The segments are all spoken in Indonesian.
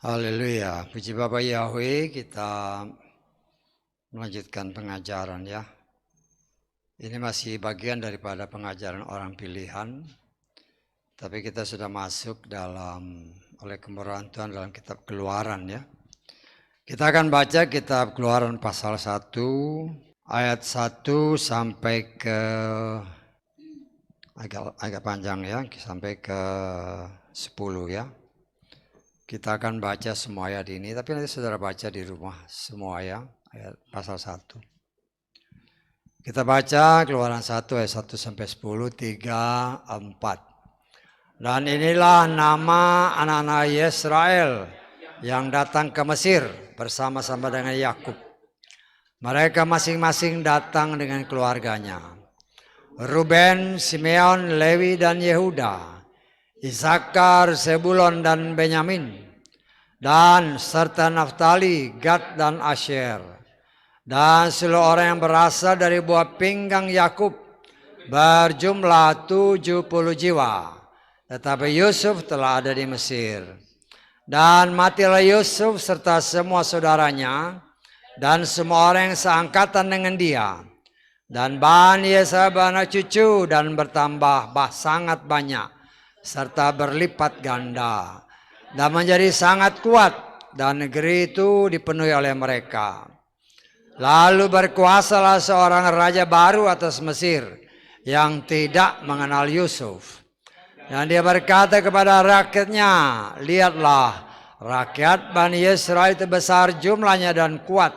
Haleluya, puji Bapak Yahweh, kita melanjutkan pengajaran ya. Ini masih bagian daripada pengajaran orang pilihan, tapi kita sudah masuk oleh kemurahan Tuhan dalam kitab Keluaran ya. Kita akan baca kitab Keluaran pasal 1, ayat 1 sampai ke, agak panjang ya, sampai ke 10 ya. Kita akan baca semua ayat ini, tapi nanti saudara baca di rumah semua ya, ayat pasal 1. Kita baca Keluaran 1 ayat 1 sampai 10, 3, 4. Dan inilah nama anak-anak Israel yang datang ke Mesir bersama-sama dengan Yakub. Mereka masing-masing datang dengan keluarganya. Ruben, Simeon, Lewi dan Yehuda, Isakar, Sebulon dan Benyamin, dan serta Naftali, Gad dan Asher. Dan seluruh orang yang berasal dari buah pinggang Yakub berjumlah 70 jiwa. Tetapi Yusuf telah ada di Mesir. Dan matilah Yusuf serta semua saudaranya dan semua orang yang seangkatan dengan dia. Dan Bani Yesab anak cucu dan bertambah sangat banyak serta berlipat ganda dan menjadi sangat kuat, dan negeri itu dipenuhi oleh mereka. Lalu berkuasalah seorang raja baru atas Mesir yang tidak mengenal Yusuf. Dan dia berkata kepada rakyatnya, lihatlah, rakyat Bani Israel itu besar jumlahnya dan kuat,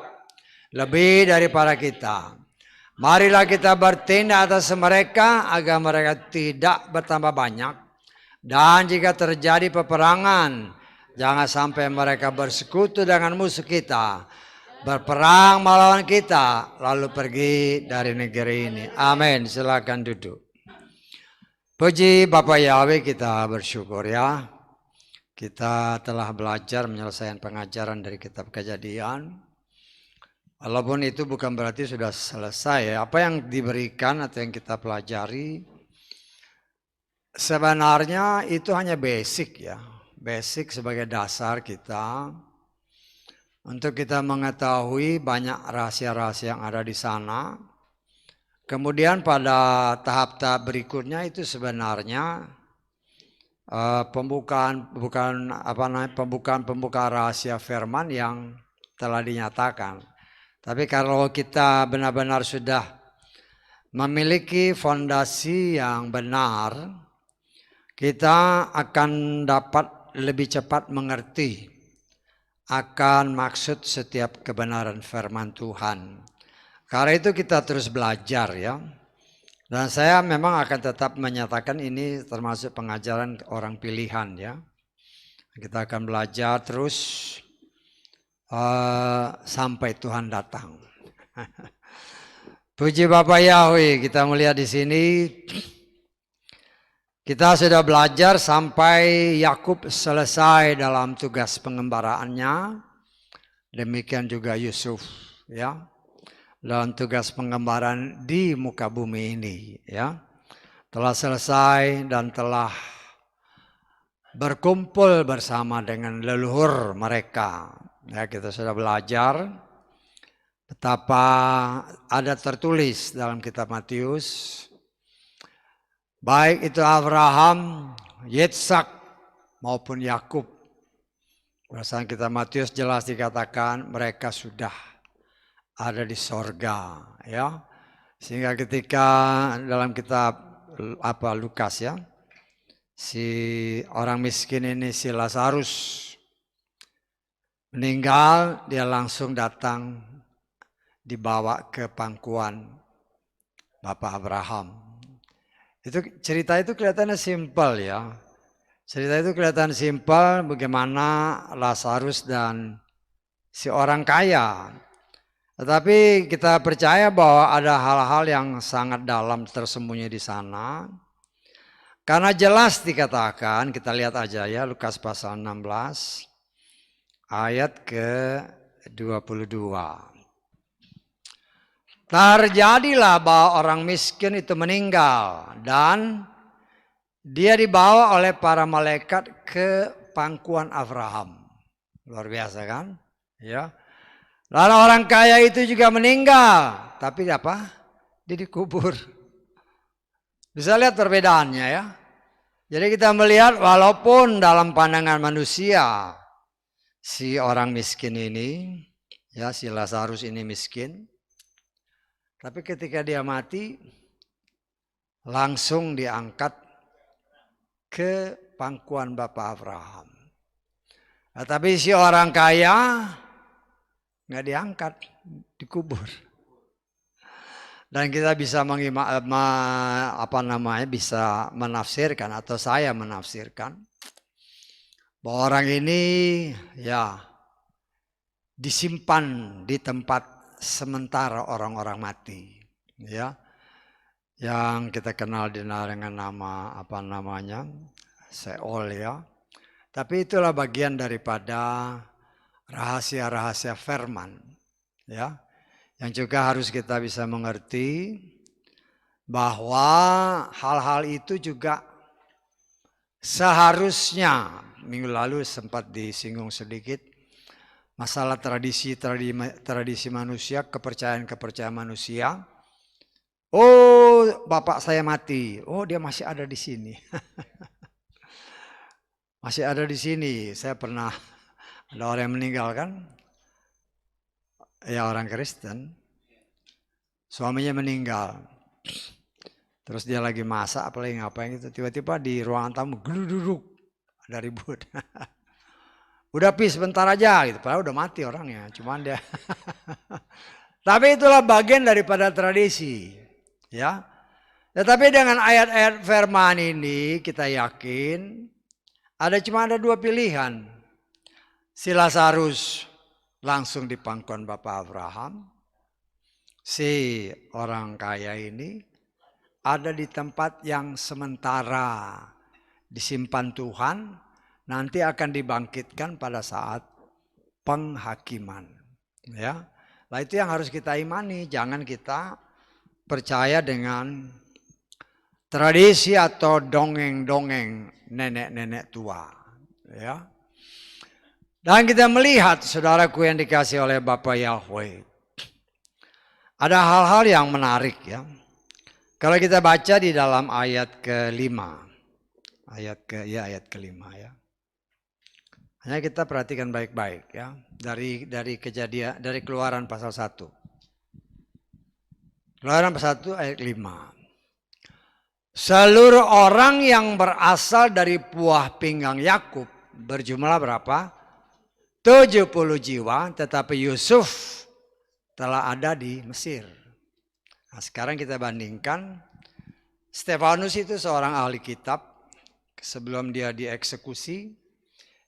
lebih daripada kita. Marilah kita bertindak atas mereka agar mereka tidak bertambah banyak. Dan jika terjadi peperangan, jangan sampai mereka bersekutu dengan musuh kita, berperang melawan kita, lalu pergi dari negeri ini. Amin. Silakan duduk. Puji Bapak Yahweh, kita bersyukur ya. Kita telah belajar menyelesaikan pengajaran dari kitab Kejadian. Walaupun itu bukan berarti sudah selesai ya. Apa yang diberikan atau yang kita pelajari sebenarnya itu hanya basic ya. Basic sebagai dasar kita untuk kita mengetahui banyak rahasia-rahasia yang ada di sana. Kemudian pada tahap-tahap berikutnya itu sebenarnya pembukaan rahasia firman yang telah dinyatakan. Tapi kalau kita benar-benar sudah memiliki fondasi yang benar, kita akan dapat lebih cepat mengerti akan maksud setiap kebenaran firman Tuhan. Karena itu kita terus belajar ya. Dan saya memang akan tetap menyatakan ini termasuk pengajaran orang pilihan ya. Kita akan belajar terus sampai Tuhan datang. Puji Bapak Yahweh, kita melihat di sini kita sudah belajar sampai Yakub selesai dalam tugas pengembaraannya. Demikian juga Yusuf ya. Dalam tugas pengembaraan di muka bumi ini ya. Telah selesai dan telah berkumpul bersama dengan leluhur mereka. Ya, kita sudah belajar betapa ada tertulis dalam kitab Matius, baik itu Abraham, Yetsak maupun Yakub. Berdasarkan kitab Matius jelas dikatakan mereka sudah ada di sorga ya. Sehingga ketika dalam kitab Lukas ya, si orang miskin ini, si Lazarus meninggal, dia langsung datang dibawa ke pangkuan Bapak Abraham. Cerita itu kelihatannya simpel ya. Cerita itu kelihatan simpel bagaimana Lazarus dan si orang kaya. Tetapi kita percaya bahwa ada hal-hal yang sangat dalam tersembunyi di sana. Karena jelas dikatakan, kita lihat aja ya Lukas pasal 16 ayat ke-22. Terjadilah bahwa orang miskin itu meninggal dan Dia dibawa oleh para malaikat ke pangkuan Abraham. Luar biasa kan? Ya. Lalu orang kaya itu juga meninggal. Tapi apa? Dia dikubur. Bisa lihat perbedaannya ya. Jadi kita melihat walaupun dalam pandangan manusia si orang miskin ini, ya si Lazarus ini miskin. Tapi ketika dia mati langsung diangkat ke pangkuan Bapak Abraham. Nah, tapi si orang kaya nggak diangkat, dikubur. Dan kita bisa bisa menafsirkan atau saya menafsirkan bahwa orang ini ya disimpan di tempat sementara orang-orang mati, ya, yang kita kenal dengan nama Seol ya. Tapi itulah bagian daripada rahasia-rahasia firman, ya. Yang juga harus kita bisa mengerti bahwa hal-hal itu juga seharusnya, minggu lalu sempat disinggung sedikit, masalah tradisi manusia, kepercayaan manusia. Oh, bapak saya mati. Oh, dia masih ada di sini. Masih ada di sini. Saya pernah ada orang yang meninggal kan? Ya orang Kristen, suaminya meninggal, terus dia lagi masak apalagi ngapain gitu, tiba-tiba di ruangan tamu geluduk, ada ribut. Udah sebentar aja gitu, padahal udah mati orangnya, cuman dia. Tapi itulah bagian daripada tradisi, ya. Tetapi dengan ayat-ayat firman ini kita yakin cuma ada dua pilihan. Si Lazarus langsung di pangkuan Bapak Abraham. Si orang kaya ini ada di tempat yang sementara disimpan Tuhan, nanti akan dibangkitkan pada saat penghakiman. Ya, nah itu yang harus kita imani. Jangan kita percaya dengan tradisi atau dongeng-dongeng nenek-nenek tua. Ya. Dan kita melihat, saudaraku yang dikasih oleh Bapak Yahweh, ada hal-hal yang menarik ya. Kalau kita baca di dalam ayat kelima, ayat kelima ya. Hanya kita perhatikan baik-baik ya, dari kejadian, dari Keluaran pasal 1. Keluaran pasal 1 ayat 5. Seluruh orang yang berasal dari buah pinggang Yakub berjumlah berapa? 70 jiwa, tetapi Yusuf telah ada di Mesir. Nah, sekarang kita bandingkan, Stefanus itu seorang ahli kitab. Sebelum dia dieksekusi,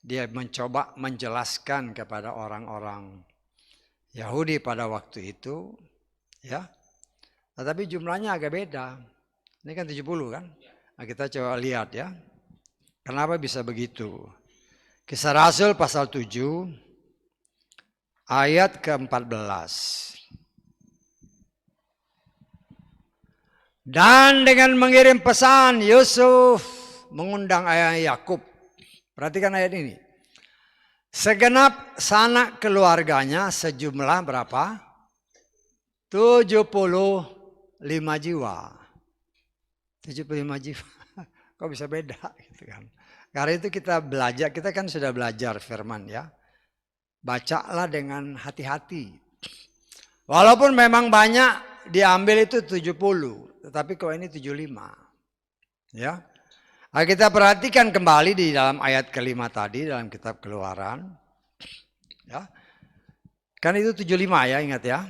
dia mencoba menjelaskan kepada orang-orang Yahudi pada waktu itu, ya. Tetapi jumlahnya agak beda. Ini kan 70 kan? Nah, kita coba lihat ya. Kenapa bisa begitu? Kisah Rasul pasal 7 ayat ke-14. Dan dengan mengirim pesan Yusuf mengundang ayah Yakub. Perhatikan ayat ini. Segenap sanak keluarganya sejumlah berapa? 75 jiwa. 75 jiwa. Kok bisa beda gitu kan? Karena itu kita belajar, kita kan sudah belajar firman ya. Bacalah dengan hati-hati. Walaupun memang banyak diambil itu 70, tetapi kok ini 75. Ya. Nah, kita perhatikan kembali di dalam ayat kelima tadi dalam kitab Keluaran. Ya. Kan itu 75 ya, ingat ya.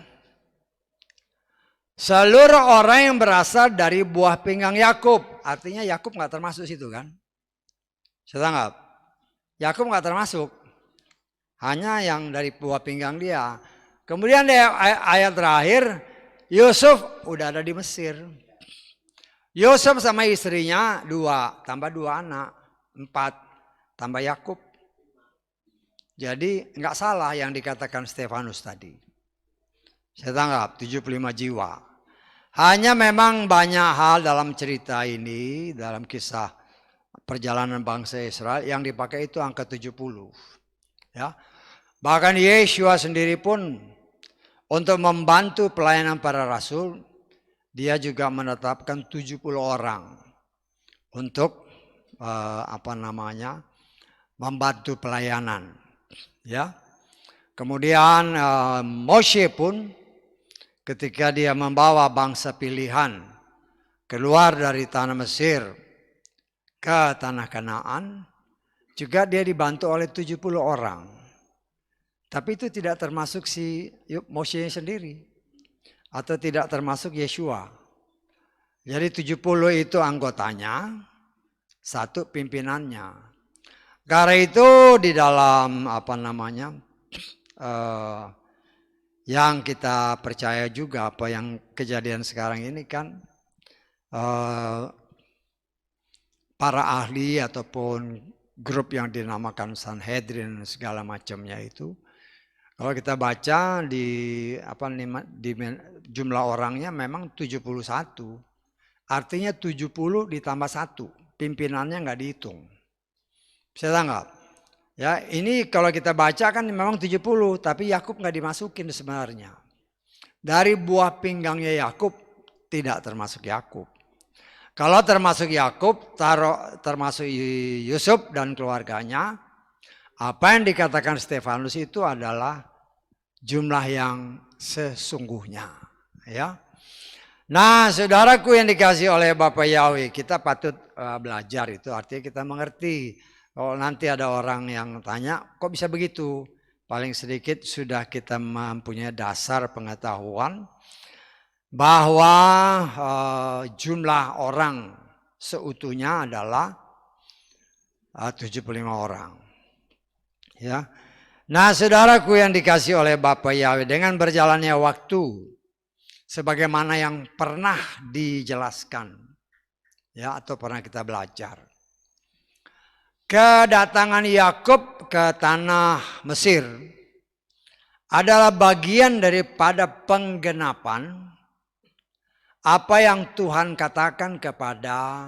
Seluruh orang yang berasal dari buah pinggang Yakub, artinya Yakub nggak termasuk situ kan? Saya tanggap. Yakub nggak termasuk. Hanya yang dari buah pinggang dia. Kemudian ayat terakhir, Yusuf udah ada di Mesir. Yusuf sama istrinya 2, tambah 2 anak, 4, tambah Yakub. Jadi nggak salah yang dikatakan Stefanus tadi. Saya tanggap 75 jiwa. Hanya memang banyak hal dalam cerita ini, dalam kisah perjalanan bangsa Israel yang dipakai itu angka 70. Ya. Bahkan Yeshua sendiri pun untuk membantu pelayanan para rasul, dia juga menetapkan 70 orang untuk membantu pelayanan. Ya. Kemudian Moshe pun ketika dia membawa bangsa pilihan keluar dari tanah Mesir ke tanah Kanaan, juga dia dibantu oleh 70 orang. Tapi itu tidak termasuk si Moshe sendiri. Atau tidak termasuk Yeshua. Jadi 70 itu anggotanya, satu pimpinannya. Karena itu di dalam yang kita percaya juga apa yang kejadian sekarang ini kan para ahli ataupun grup yang dinamakan Sanhedrin segala macamnya itu, kalau kita baca di jumlah orangnya memang 71. Artinya 70 ditambah 1. Pimpinannya nggak dihitung. Bisa tanggap? Ya, ini kalau kita baca kan memang 70, tapi Yakub nggak dimasukin sebenarnya. Dari buah pinggangnya Yakub tidak termasuk Yakub. Kalau termasuk Yakub, termasuk Yusuf dan keluarganya, apa yang dikatakan Stefanus itu adalah jumlah yang sesungguhnya. Ya. Nah, saudaraku yang dikasih oleh Bapak Yahweh, kita patut belajar itu, artinya kita mengerti. Kalau nanti ada orang yang tanya, kok bisa begitu? Paling sedikit sudah kita mempunyai dasar pengetahuan bahwa jumlah orang seutuhnya adalah 75 orang. Ya. Nah, saudaraku yang dikasih oleh Bapak Yahweh, dengan berjalannya waktu, sebagaimana yang pernah dijelaskan, ya, atau pernah kita belajar, kedatangan Yakub ke tanah Mesir adalah bagian daripada penggenapan apa yang Tuhan katakan kepada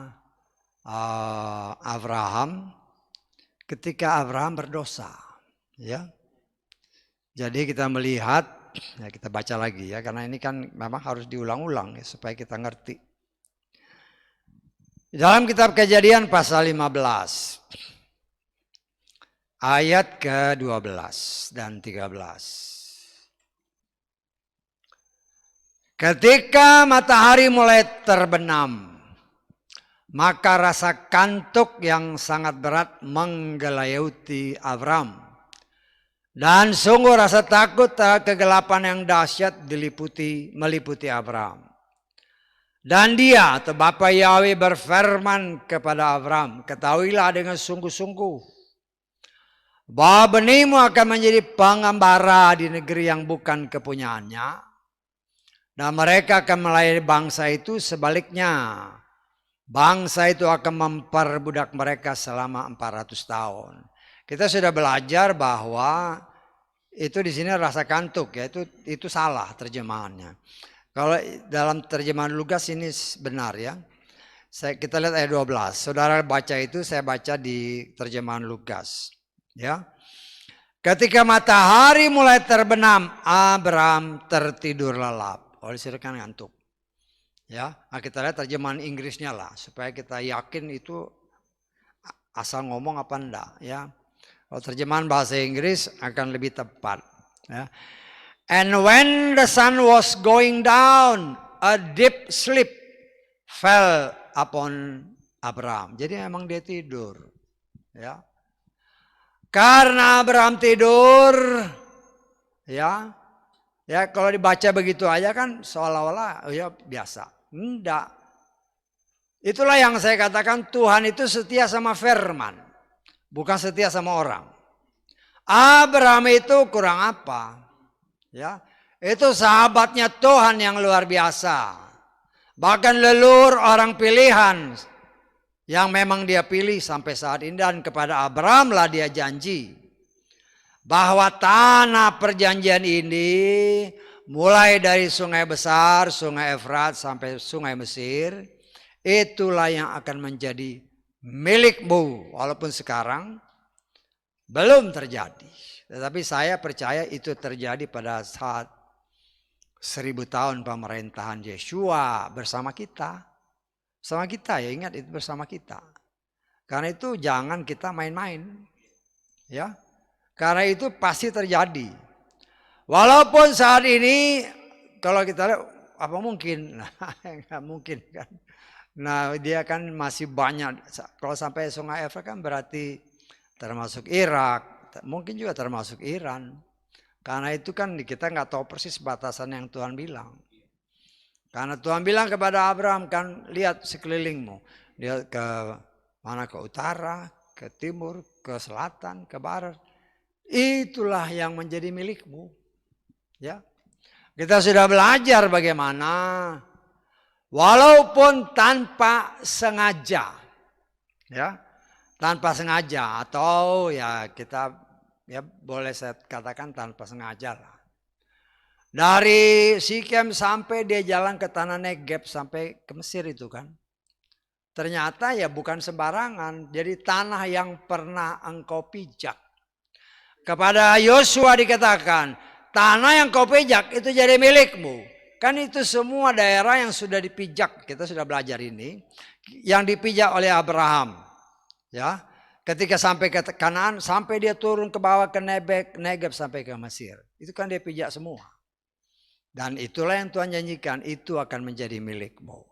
Abraham ketika Abraham berdosa. Ya, jadi kita melihat, ya kita baca lagi ya, karena ini kan memang harus diulang-ulang ya, supaya kita ngerti. Dalam kitab Kejadian pasal 15 ayat ke-12 dan 13. Ketika matahari mulai terbenam, maka rasa kantuk yang sangat berat menggelayuti Abraham. Dan sungguh rasa takut kegelapan yang dahsyat meliputi Abraham. Dan dia atau Bapa Yahweh berfirman kepada Abraham, ketahuilah dengan sungguh-sungguh bahwa benihmu akan menjadi pengembara di negeri yang bukan kepunyaannya, dan mereka akan melayani bangsa itu. Sebaliknya, bangsa itu akan memperbudak mereka selama 400 tahun. Kita sudah belajar bahwa itu di sini rasa kantuk ya, itu salah terjemahannya. Kalau dalam terjemahan Lukas ini benar ya. Kita lihat ayat 12. Saudara baca itu, saya baca di terjemahan Lukas. Ya. Ketika matahari mulai terbenam, Abraham tertidur lelap. Oleh sini kan ngantuk. Ya, nah kita lihat terjemahan Inggrisnya lah supaya kita yakin itu asal ngomong apa enggak ya. Kalau terjemahan bahasa Inggris akan lebih tepat. Ya. And when the sun was going down, a deep sleep fell upon Abraham. Jadi memang dia tidur. Ya. Karena Abraham tidur, ya kalau dibaca begitu aja kan seolah-olah ya biasa. Enggak. Itulah yang saya katakan, Tuhan itu setia sama firman. Bukan setia sama orang. Abraham itu kurang apa? Ya, itu sahabatnya Tuhan yang luar biasa. Bahkan leluhur orang pilihan yang memang dia pilih sampai saat ini, dan kepada Abraham lah dia janji bahwa tanah perjanjian ini mulai dari sungai besar, sungai Efrat sampai sungai Mesir, itulah yang akan menjadi milikmu. Walaupun sekarang belum terjadi. Tetapi saya percaya itu terjadi pada saat 1000 tahun pemerintahan Yeshua bersama kita. Bersama kita ya, ingat itu bersama kita. Karena itu jangan kita main-main. Ya. Karena itu pasti terjadi. Walaupun saat ini kalau kita lihat apa mungkin? Nah, nggak mungkin kan. Nah, dia kan masih banyak. Kalau sampai Sungai Efrat kan berarti termasuk Irak, mungkin juga termasuk Iran. Karena itu kan kita nggak tahu persis batasan yang Tuhan bilang. Karena Tuhan bilang kepada Abraham kan, lihat sekelilingmu. Dia ke mana? Ke utara, ke timur, ke selatan, ke barat. Itulah yang menjadi milikmu. Ya. Kita sudah belajar bagaimana walaupun tanpa sengaja. Ya. Tanpa sengaja atau ya kita ya boleh saya katakan tanpa sengaja lah. Dari Sikem sampai dia jalan ke tanah Negeb sampai ke Mesir itu kan. Ternyata ya bukan sembarangan. Jadi tanah yang pernah engkau pijak. Kepada Yosua dikatakan, tanah yang kau pijak itu jadi milikmu. Kan itu semua daerah yang sudah dipijak. Kita sudah belajar ini. Yang dipijak oleh Abraham. Ya, ketika sampai ke Kanaan, sampai dia turun ke bawah ke Negeb sampai ke Mesir. Itu kan dia pijak semua. Dan itulah yang Tuhan janjikan, itu akan menjadi milikmu.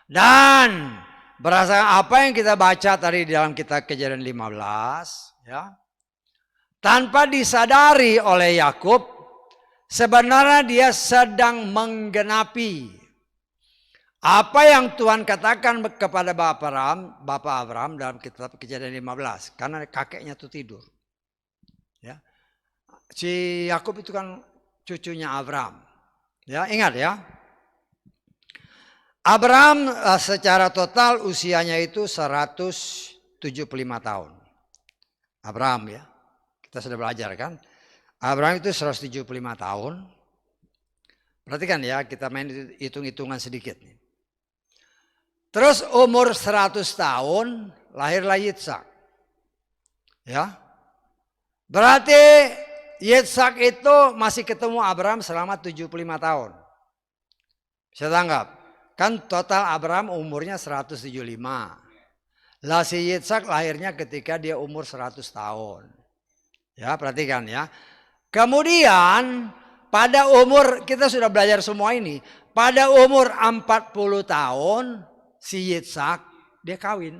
Dan berdasarkan apa yang kita baca tadi di dalam kitab Kejadian 15, ya. Tanpa disadari oleh Yakub, sebenarnya dia sedang menggenapi apa yang Tuhan katakan kepada Bapak Abraham dalam kitab Kejadian 15. Karena kakeknya itu tidur. Ya. Si Yakub itu kan cucunya Abraham. Ya, ingat ya. Abraham secara total usianya itu 175 tahun. Abraham ya. Kita sudah belajar kan. Abraham itu 175 tahun. Perhatikan ya, kita main hitung-hitungan sedikit nih. Terus umur 100 tahun lahirlah Yitzhak. Ya. Berarti Yitzhak itu masih ketemu Abraham selama 75 tahun. Bisa tanggap? Kan total Abraham umurnya 175. Lah si Yitzhak lahirnya ketika dia umur 100 tahun. Ya, perhatikan ya. Kemudian pada umur, kita sudah belajar semua ini. Pada umur 40 tahun si Yitzhak dia kawin.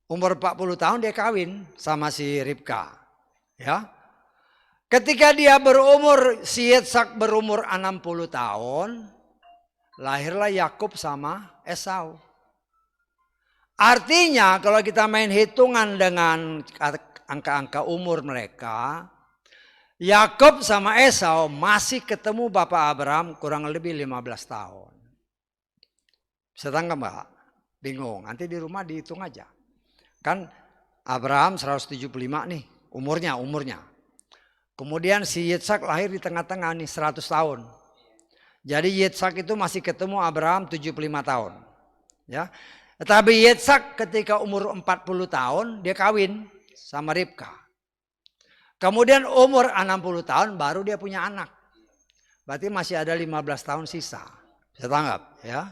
Umur 40 tahun dia kawin sama si Ribka. Ya. Ketika dia si Yitzhak berumur 60 tahun, lahirlah Yakub sama Esau. Artinya kalau kita main hitungan dengan angka-angka umur mereka, Yakub sama Esau masih ketemu Bapak Abraham kurang lebih 15 tahun. Bisa tangkap Mbak? Bingung, nanti di rumah dihitung aja. Kan Abraham 175 nih. Umurnya. Kemudian si Yitzhak lahir di tengah-tengah nih 100 tahun. Jadi Yitzhak itu masih ketemu Abraham 75 tahun. Ya. Tetapi Yitzhak ketika umur 40 tahun dia kawin sama Ribka. Kemudian umur 60 tahun baru dia punya anak. Berarti masih ada 15 tahun sisa. Bisa tanggap ya.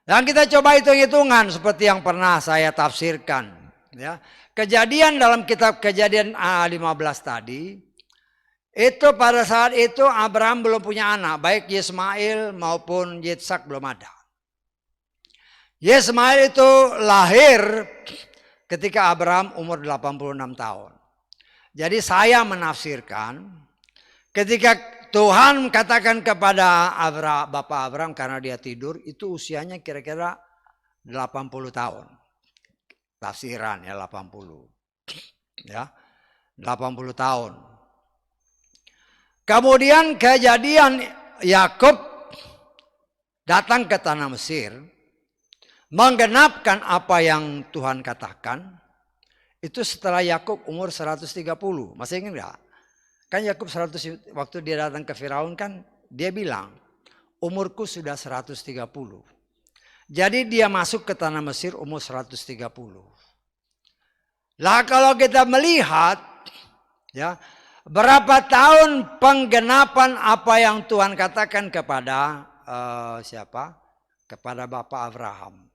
Dan kita coba hitung-hitungan seperti yang pernah saya tafsirkan. Ya. Kejadian dalam kitab Kejadian 15 tadi, itu pada saat itu Abraham belum punya anak, baik Ismail maupun Yitzhak belum ada. Ismail itu lahir ketika Abraham umur 86 tahun. Jadi saya menafsirkan ketika Tuhan katakan kepada Bapak Abraham karena dia tidur, itu usianya kira-kira 80 tahun. Tafsiran ya 80. Ya. 80 tahun. Kemudian kejadian Yakub datang ke tanah Mesir, menggenapkan apa yang Tuhan katakan. Itu setelah Yakub umur 130. Masih ingat enggak? Kan Yakub 100 waktu dia datang ke Firaun kan dia bilang, umurku sudah 130. Jadi dia masuk ke tanah Mesir umur 130. Lah kalau kita melihat ya, berapa tahun penggenapan apa yang Tuhan katakan kepada siapa? Kepada Bapak Abraham.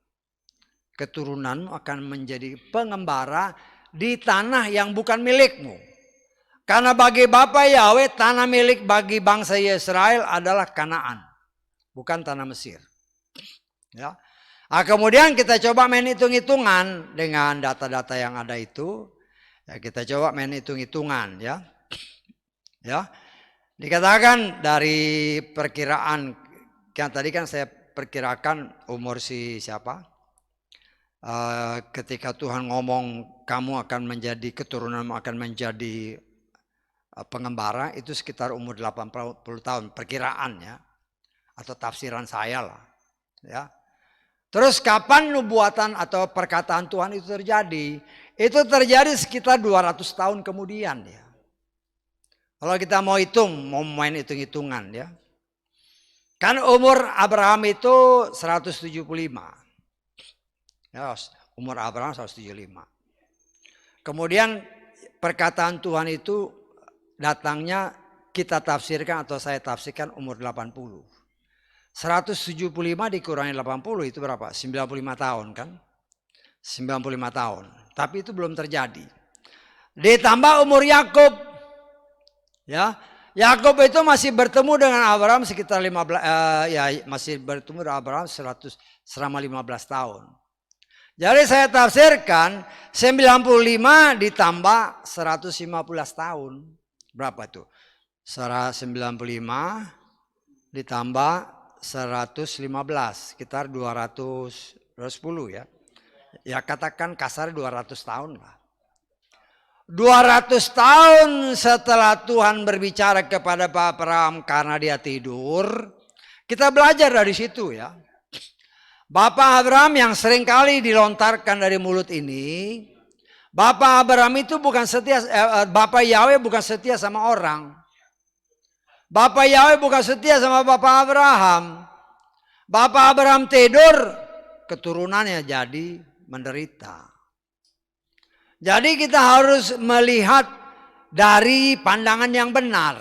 Keturunanmu akan menjadi pengembara di tanah yang bukan milikmu. Karena bagi Bapak Yahweh tanah milik bagi bangsa Israel adalah Kanaan, bukan tanah Mesir. Ya. Nah, kemudian kita coba main hitung-hitungan dengan data-data yang ada itu. Ya, kita coba main hitung-hitungan ya. Ya. Dikatakan dari perkiraan yang tadi kan saya perkirakan umur si siapa? Ketika Tuhan ngomong kamu akan menjadi keturunanmu akan menjadi pengembara itu sekitar umur 80 tahun perkiraan ya. Atau tafsiran saya lah. Ya. Terus kapan nubuatan atau perkataan Tuhan itu terjadi? Itu terjadi sekitar 200 tahun kemudian ya. Kalau kita mau hitung, mau main hitung-hitungan ya. Kan umur Abraham itu 175. Ya, umur Abraham 175. Kemudian perkataan Tuhan itu datangnya kita tafsirkan atau saya tafsirkan umur 80. 175 dikurangi 80 itu berapa? 95 tahun kan? 95 tahun. Tapi itu belum terjadi. Ditambah umur Yakub. Ya. Yakub itu masih bertemu dengan Abraham sekitar 15 masih bertemu dengan Abraham selama 15 tahun. Jadi saya tafsirkan 95 ditambah 115 tahun. Berapa tuh? 95 ditambah 115 sekitar 210 ya. Ya katakan kasar 200 tahun lah. 200 tahun setelah Tuhan berbicara kepada Pak Abraham karena dia tidur. Kita belajar dari situ ya. Bapak Abraham yang seringkali dilontarkan dari mulut ini. Bapak Abraham itu bukan setia, Bapak Yahweh bukan setia sama orang. Bapak Yahweh bukan setia sama Bapak Abraham. Bapak Abraham tidur, keturunannya jadi menderita. Jadi kita harus melihat dari pandangan yang benar.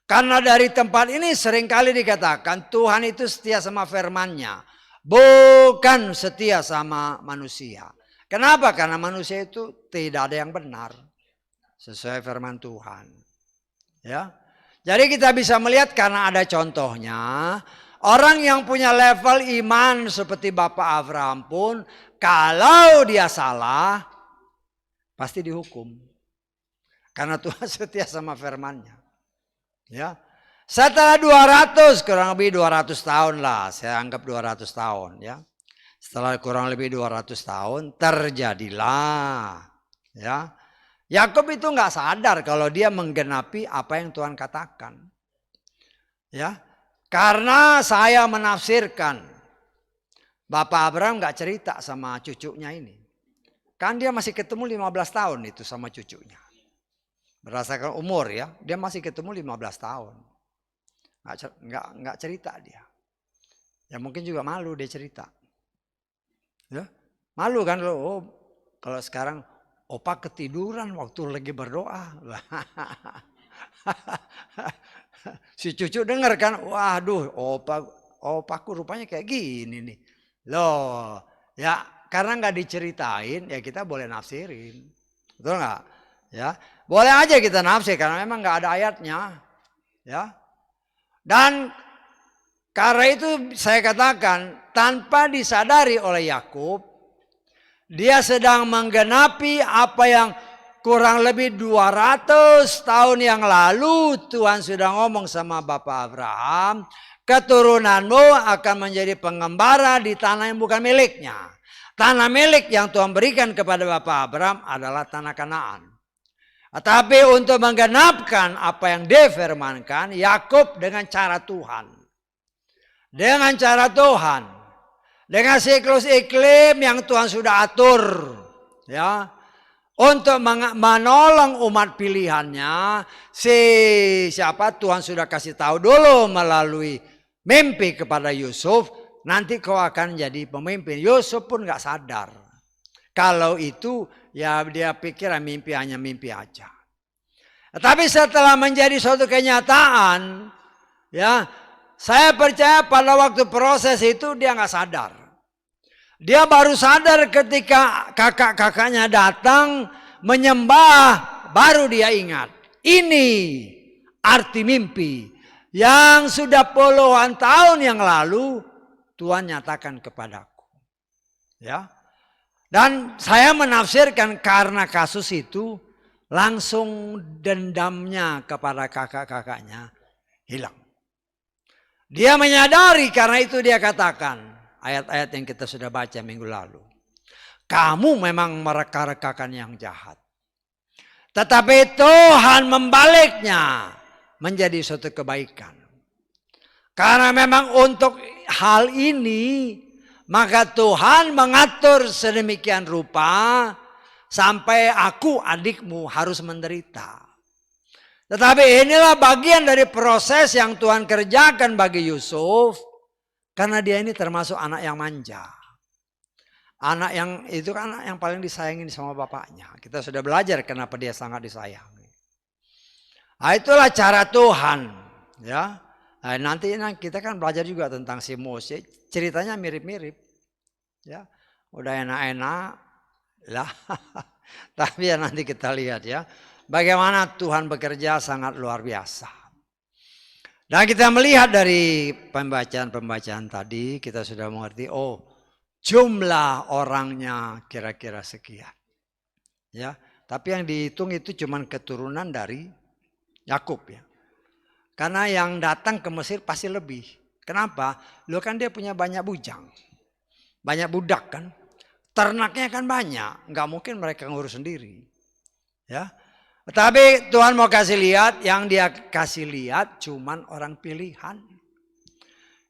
Karena dari tempat ini seringkali dikatakan Tuhan itu setia sama firman-Nya. Bukan setia sama manusia. Kenapa? Karena manusia itu tidak ada yang benar. Sesuai firman Tuhan. Ya. Jadi kita bisa melihat karena ada contohnya. Orang yang punya level iman seperti Bapak Abraham pun. Kalau dia salah. Pasti dihukum. Karena Tuhan setia sama firman-Nya. Ya. Setelah 200 kurang lebih 200 tahun lah. Saya anggap 200 tahun ya. Setelah kurang lebih 200 tahun terjadilah. Ya. Yakub itu nggak sadar kalau dia menggenapi apa yang Tuhan katakan. Ya. Karena saya menafsirkan. Bapak Abraham nggak cerita sama cucunya ini. Kan dia masih ketemu 15 tahun itu sama cucunya. Berdasarkan umur ya. Dia masih ketemu 15 tahun. Nggak cerita dia. Ya mungkin juga malu dia cerita. Ya. Malu kan lo. Kalau sekarang opa ketiduran waktu lagi berdoa. Si cucu dengar kan. Waduh opaku rupanya kayak gini nih. Loh ya. Karena nggak diceritain ya kita boleh nafsirin. Betul nggak? Ya. Boleh aja kita nafsir karena memang nggak ada ayatnya. Ya. Dan karena itu saya katakan tanpa disadari oleh Yakub dia sedang menggenapi apa yang kurang lebih 200 tahun yang lalu Tuhan sudah ngomong sama Bapak Abraham, keturunanmu akan menjadi pengembara di tanah yang bukan miliknya. Tanah milik yang Tuhan berikan kepada Bapak Abraham adalah tanah Kanaan. Tapi untuk menggenapkan apa yang difirmankan, Yakub dengan cara Tuhan. Dengan cara Tuhan. Dengan siklus iklim yang Tuhan sudah atur. Ya. Untuk menolong umat pilihannya. Siapa Tuhan sudah kasih tahu dulu melalui mimpi kepada Yusuf. nanti kau akan jadi pemimpin. Yusuf pun gak sadar. Kalau itu ya dia pikir mimpi, hanya mimpi aja. Tapi setelah menjadi suatu kenyataan, ya saya percaya pada waktu proses itu dia gak sadar. Dia baru sadar ketika kakak-kakaknya datang menyembah, baru dia ingat. Ini arti mimpi yang sudah puluhan tahun yang lalu Tuhan nyatakan kepadaku. Ya. Dan saya menafsirkan karena kasus itu langsung dendamnya kepada kakak-kakaknya hilang. Dia menyadari, karena itu dia katakan ayat-ayat yang kita sudah baca minggu lalu. Kamu memang mereka-rekakan yang jahat. Tetapi Tuhan membaliknya menjadi suatu kebaikan. Karena memang untuk hal ini maka Tuhan mengatur sedemikian rupa sampai aku adikmu harus menderita. Tetapi inilah bagian dari proses yang Tuhan kerjakan bagi Yusuf. Karena dia ini termasuk anak yang manja. Anak yang itu kan anak yang paling disayangin sama bapaknya. Kita sudah belajar kenapa dia sangat disayangi. Nah, itulah cara Tuhan. Ya. Nah, nanti kita kan belajar juga tentang si Mose. Ceritanya mirip-mirip. Ya. Udah enak-enak lah. Tapi ya nanti kita lihat ya. Bagaimana Tuhan bekerja sangat luar biasa. Dan kita melihat dari pembacaan-pembacaan tadi, kita sudah mengerti, oh jumlah orangnya kira-kira sekian. Ya, tapi yang dihitung itu cuma keturunan dari Yakub ya. Karena yang datang ke Mesir pasti lebih. Kenapa? Lo kan dia punya banyak bujang. Banyak budak kan. Ternaknya kan banyak. Nggak mungkin mereka ngurus sendiri. Ya. Tapi Tuhan mau kasih lihat, yang dia kasih lihat cuman orang pilihan.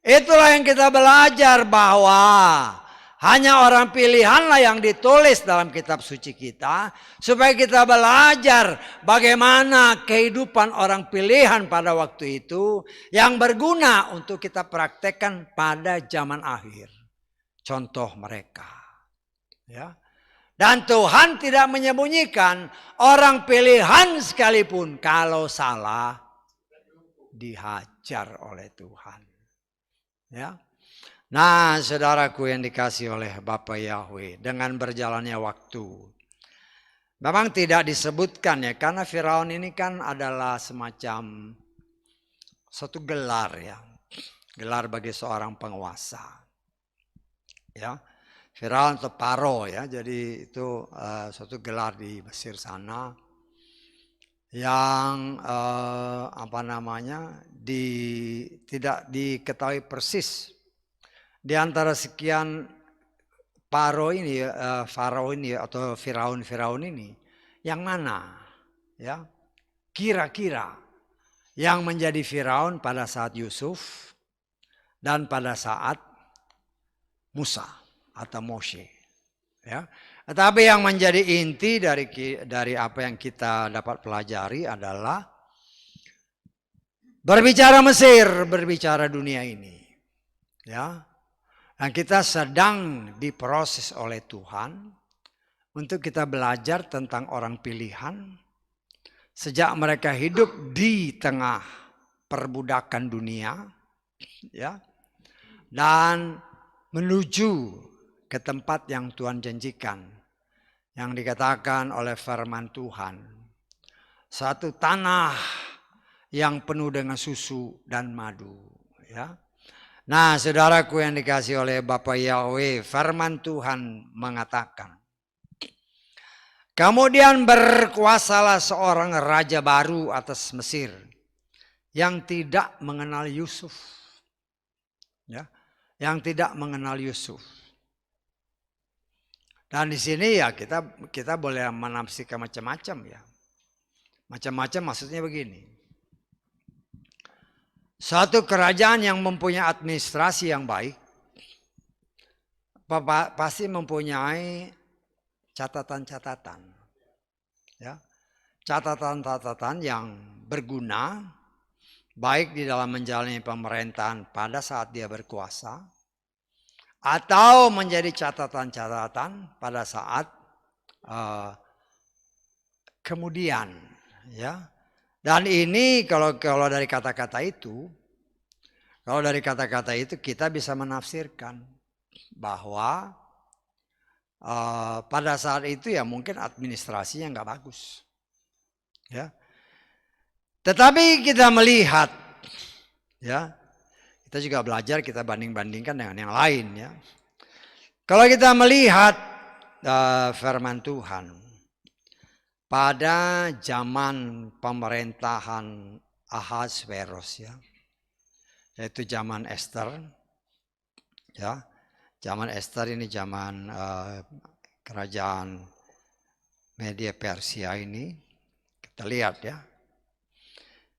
Itulah yang kita belajar, bahwa hanya orang pilihanlah yang ditulis dalam kitab suci kita. Supaya kita belajar bagaimana kehidupan orang pilihan pada waktu itu yang berguna untuk kita praktekkan pada zaman akhir. Contoh mereka. Ya. Dan Tuhan tidak menyembunyikan, orang pilihan sekalipun kalau salah dihajar oleh Tuhan. Ya. Nah, saudaraku yang dikasih oleh Bapa Yahweh, dengan berjalannya waktu, memang tidak disebutkan ya, karena Firaun ini kan adalah semacam satu gelar ya, gelar bagi seorang penguasa. Ya. Firaun atau Paro ya, jadi itu suatu gelar di Mesir sana yang tidak diketahui persis di antara sekian Paro ini, Farao ini atau Firaun ini yang mana ya kira-kira yang menjadi Firaun pada saat Yusuf dan pada saat Musa atau Moshe, ya. Tapi yang menjadi inti dari apa yang kita dapat pelajari adalah berbicara Mesir, berbicara dunia ini, ya. Dan kita sedang diproses oleh Tuhan untuk kita belajar tentang orang pilihan sejak mereka hidup di tengah perbudakan dunia, ya, dan menuju ke tempat yang Tuhan janjikan, yang dikatakan oleh firman Tuhan, satu tanah yang penuh dengan susu dan madu. Ya. Nah, saudaraku yang dikasih oleh Bapa Yahweh, firman Tuhan mengatakan, kemudian berkuasalah seorang raja baru atas Mesir yang tidak mengenal Yusuf, ya, yang tidak mengenal Yusuf. Dan di sini ya kita boleh menafsirkan macam-macam ya. Macam-macam maksudnya begini. Suatu kerajaan yang mempunyai administrasi yang baik pasti mempunyai catatan-catatan. Ya. Catatan-catatan yang berguna baik di dalam menjalani pemerintahan pada saat dia berkuasa atau menjadi catatan-catatan pada saat kemudian, ya. Dan ini kalau dari kata-kata itu, kita bisa menafsirkan bahwa pada saat itu ya mungkin administrasinya nggak bagus, ya. Tetapi kita melihat, ya, kita juga belajar, kita banding-bandingkan dengan yang lain, ya. Kalau kita melihat firman Tuhan pada zaman pemerintahan Ahasveros, ya, yaitu zaman Esther, ya, zaman Esther ini zaman kerajaan Media Persia ini, kita lihat ya,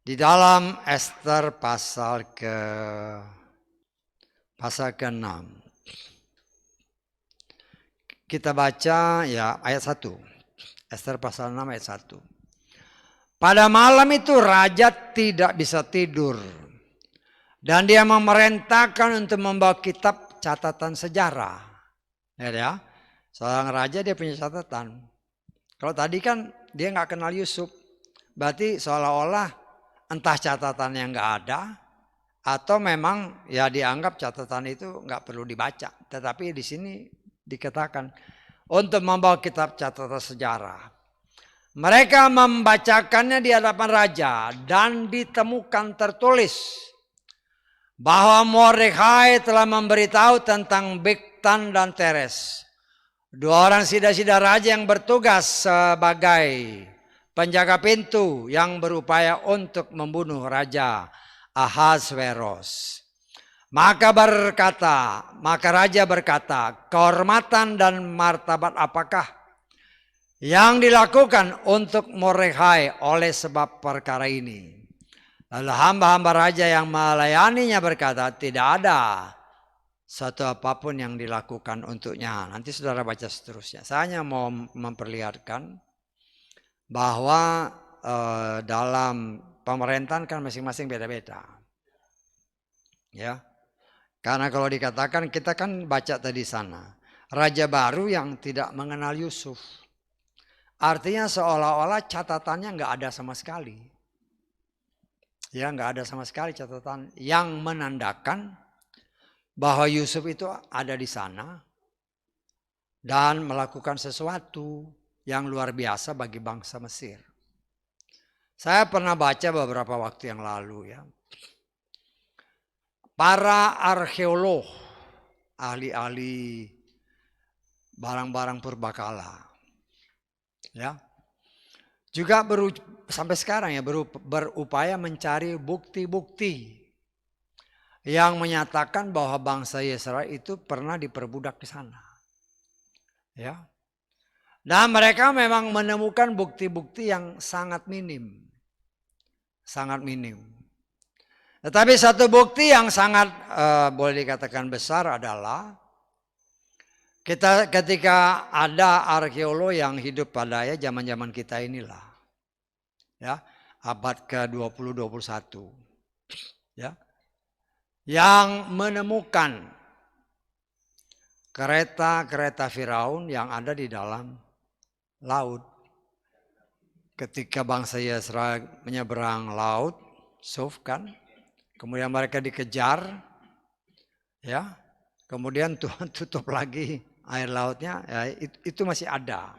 di dalam Esther pasal ke-6. Kita baca ya ayat 1. Esther pasal 6 ayat 1. Pada malam itu raja tidak bisa tidur. Dan dia memerintahkan untuk membawa kitab catatan sejarah. Ya. Seorang raja dia punya catatan. Kalau tadi kan dia nggak kenal Yusuf. Berarti seolah-olah entah catatannya nggak ada. Atau memang ya dianggap catatan itu nggak perlu dibaca. Tetapi di sini dikatakan untuk membawa kitab catatan sejarah. Mereka membacakannya di hadapan raja dan ditemukan tertulis bahwa Mordekai telah memberitahu tentang Bigtan dan Teres, dua orang sida-sida raja yang bertugas sebagai penjaga pintu yang berupaya untuk membunuh Raja Ahasveros. Maka raja berkata, kehormatan dan martabat apakah yang dilakukan untuk Mordekai oleh sebab perkara ini? Lalu hamba-hamba raja yang melayaninya berkata, tidak ada satu apapun yang dilakukan untuknya. Nanti saudara baca seterusnya. Saya hanya mau memperlihatkan bahwa dalam pemerintahan kan masing-masing beda-beda. Ya. Karena kalau dikatakan, kita kan baca tadi sana, raja baru yang tidak mengenal Yusuf. Artinya seolah-olah catatannya nggak ada sama sekali. Ya, nggak ada sama sekali catatan yang menandakan bahwa Yusuf itu ada di sana dan melakukan sesuatu yang luar biasa bagi bangsa Mesir. Saya pernah baca beberapa waktu yang lalu, ya. Para arkeolog, ahli-ahli barang-barang purbakala, ya, juga sampai sekarang ya berupaya mencari bukti-bukti yang menyatakan bahwa bangsa Israel itu pernah diperbudak di sana, ya. Dan mereka memang menemukan bukti-bukti yang sangat minim, sangat minim. Tetapi satu bukti yang sangat boleh dikatakan besar adalah ketika ada arkeolog yang hidup pada ya zaman-zaman kita inilah, ya, abad ke-20-21, ya, yang menemukan kereta Firaun yang ada di dalam laut. Ketika bangsa Israel menyeberang laut Suf, kan, kemudian mereka dikejar, ya, kemudian Tuhan tutup lagi air lautnya, ya, itu masih ada.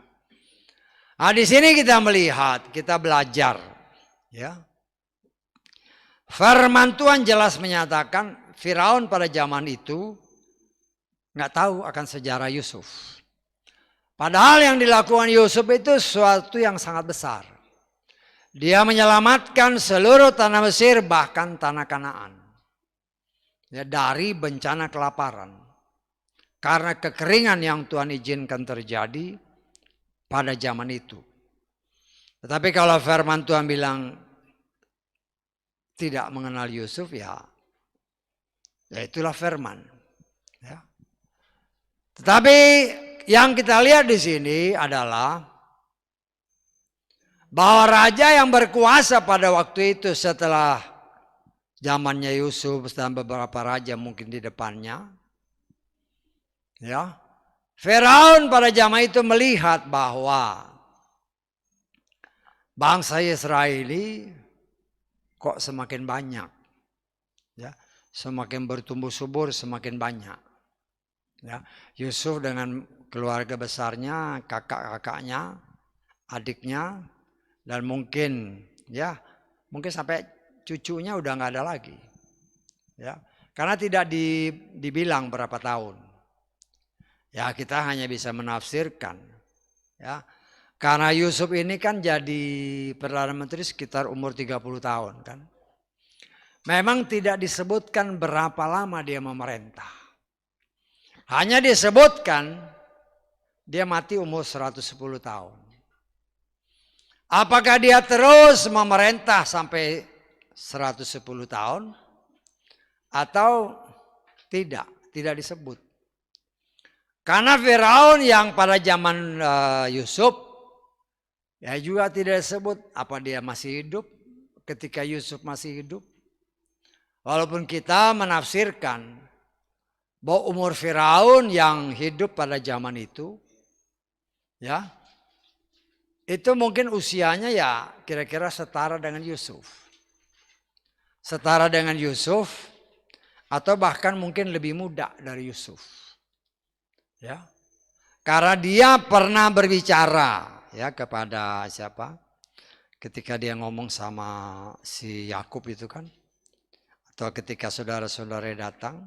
Nah, di sini kita melihat, kita belajar, ya. Firman Tuhan jelas menyatakan Firaun pada zaman itu nggak tahu akan sejarah Yusuf. Padahal yang dilakukan Yusuf itu sesuatu yang sangat besar. Dia menyelamatkan seluruh tanah Mesir, bahkan tanah Kanaan, ya, dari bencana kelaparan. Karena kekeringan yang Tuhan izinkan terjadi pada zaman itu. Tetapi kalau firman Tuhan bilang tidak mengenal Yusuf, ya itulah firman. Ya. Tetapi yang kita lihat di sini adalah bahwa raja yang berkuasa pada waktu itu setelah zamannya Yusuf dan beberapa raja mungkin di depannya, Ya, Firaun pada zaman itu melihat bahwa bangsa Israeli kok semakin banyak, ya, semakin bertumbuh subur, semakin banyak. Ya, Yusuf dengan keluarga besarnya, kakak-kakaknya, adiknya, dan mungkin sampai cucunya udah nggak ada lagi. Ya, karena tidak dibilang berapa tahun. Ya, kita hanya bisa menafsirkan. Ya, karena Yusuf ini kan jadi Perdana Menteri sekitar umur 30 tahun kan. Memang tidak disebutkan berapa lama dia memerintah. Hanya disebutkan dia mati umur 110 tahun. Apakah dia terus memerintah sampai 110 tahun atau tidak? Tidak disebut. Karena Firaun yang pada zaman Yusuf ya juga tidak disebut apa dia masih hidup ketika Yusuf masih hidup. Walaupun kita menafsirkan bahwa umur Firaun yang hidup pada zaman itu ya itu mungkin usianya ya kira-kira setara dengan Yusuf. Setara dengan Yusuf atau bahkan mungkin lebih muda dari Yusuf. Ya. Karena dia pernah berbicara ya kepada siapa? Ketika dia ngomong sama si Yakub itu kan, atau ketika saudara-saudara datang,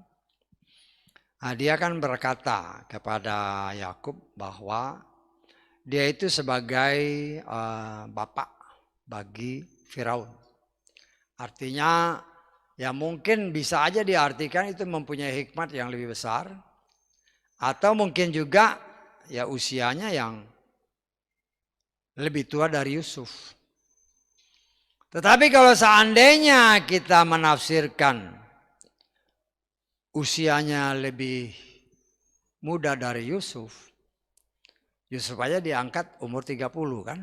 nah dia kan berkata kepada Yakub bahwa dia itu sebagai bapak bagi Firaun. Artinya ya mungkin bisa aja diartikan itu mempunyai hikmat yang lebih besar. Atau mungkin juga ya usianya yang lebih tua dari Yusuf. Tetapi kalau seandainya kita menafsirkan usianya lebih muda dari Yusuf, Yusuf aja diangkat umur 30 kan.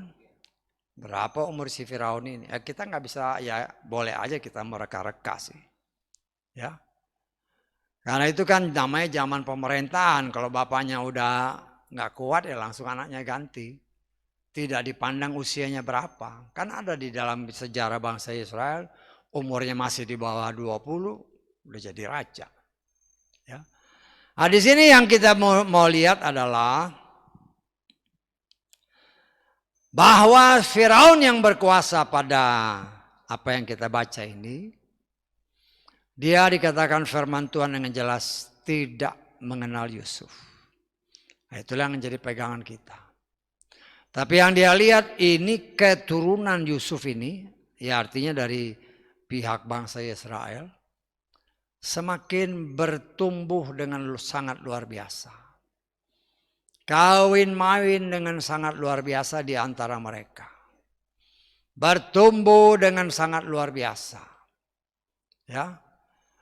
Berapa umur si Firaun ini? Ya kita nggak bisa, ya boleh aja kita mereka-reka sih. Ya. Karena itu kan namanya zaman pemerintahan. Kalau bapaknya udah nggak kuat ya langsung anaknya ganti. Tidak dipandang usianya berapa. Kan ada di dalam sejarah bangsa Israel umurnya masih di bawah 20 udah jadi raja. Ya. Nah, di sini yang kita mau lihat adalah bahwa Firaun yang berkuasa pada apa yang kita baca ini, dia dikatakan firman Tuhan dengan jelas tidak mengenal Yusuf. Nah, itulah yang menjadi pegangan kita. Tapi yang dia lihat ini keturunan Yusuf ini, ya artinya dari pihak bangsa Israel, semakin bertumbuh dengan sangat luar biasa. Kawin-mawin dengan sangat luar biasa di antara mereka. Bertumbuh dengan sangat luar biasa. Ya.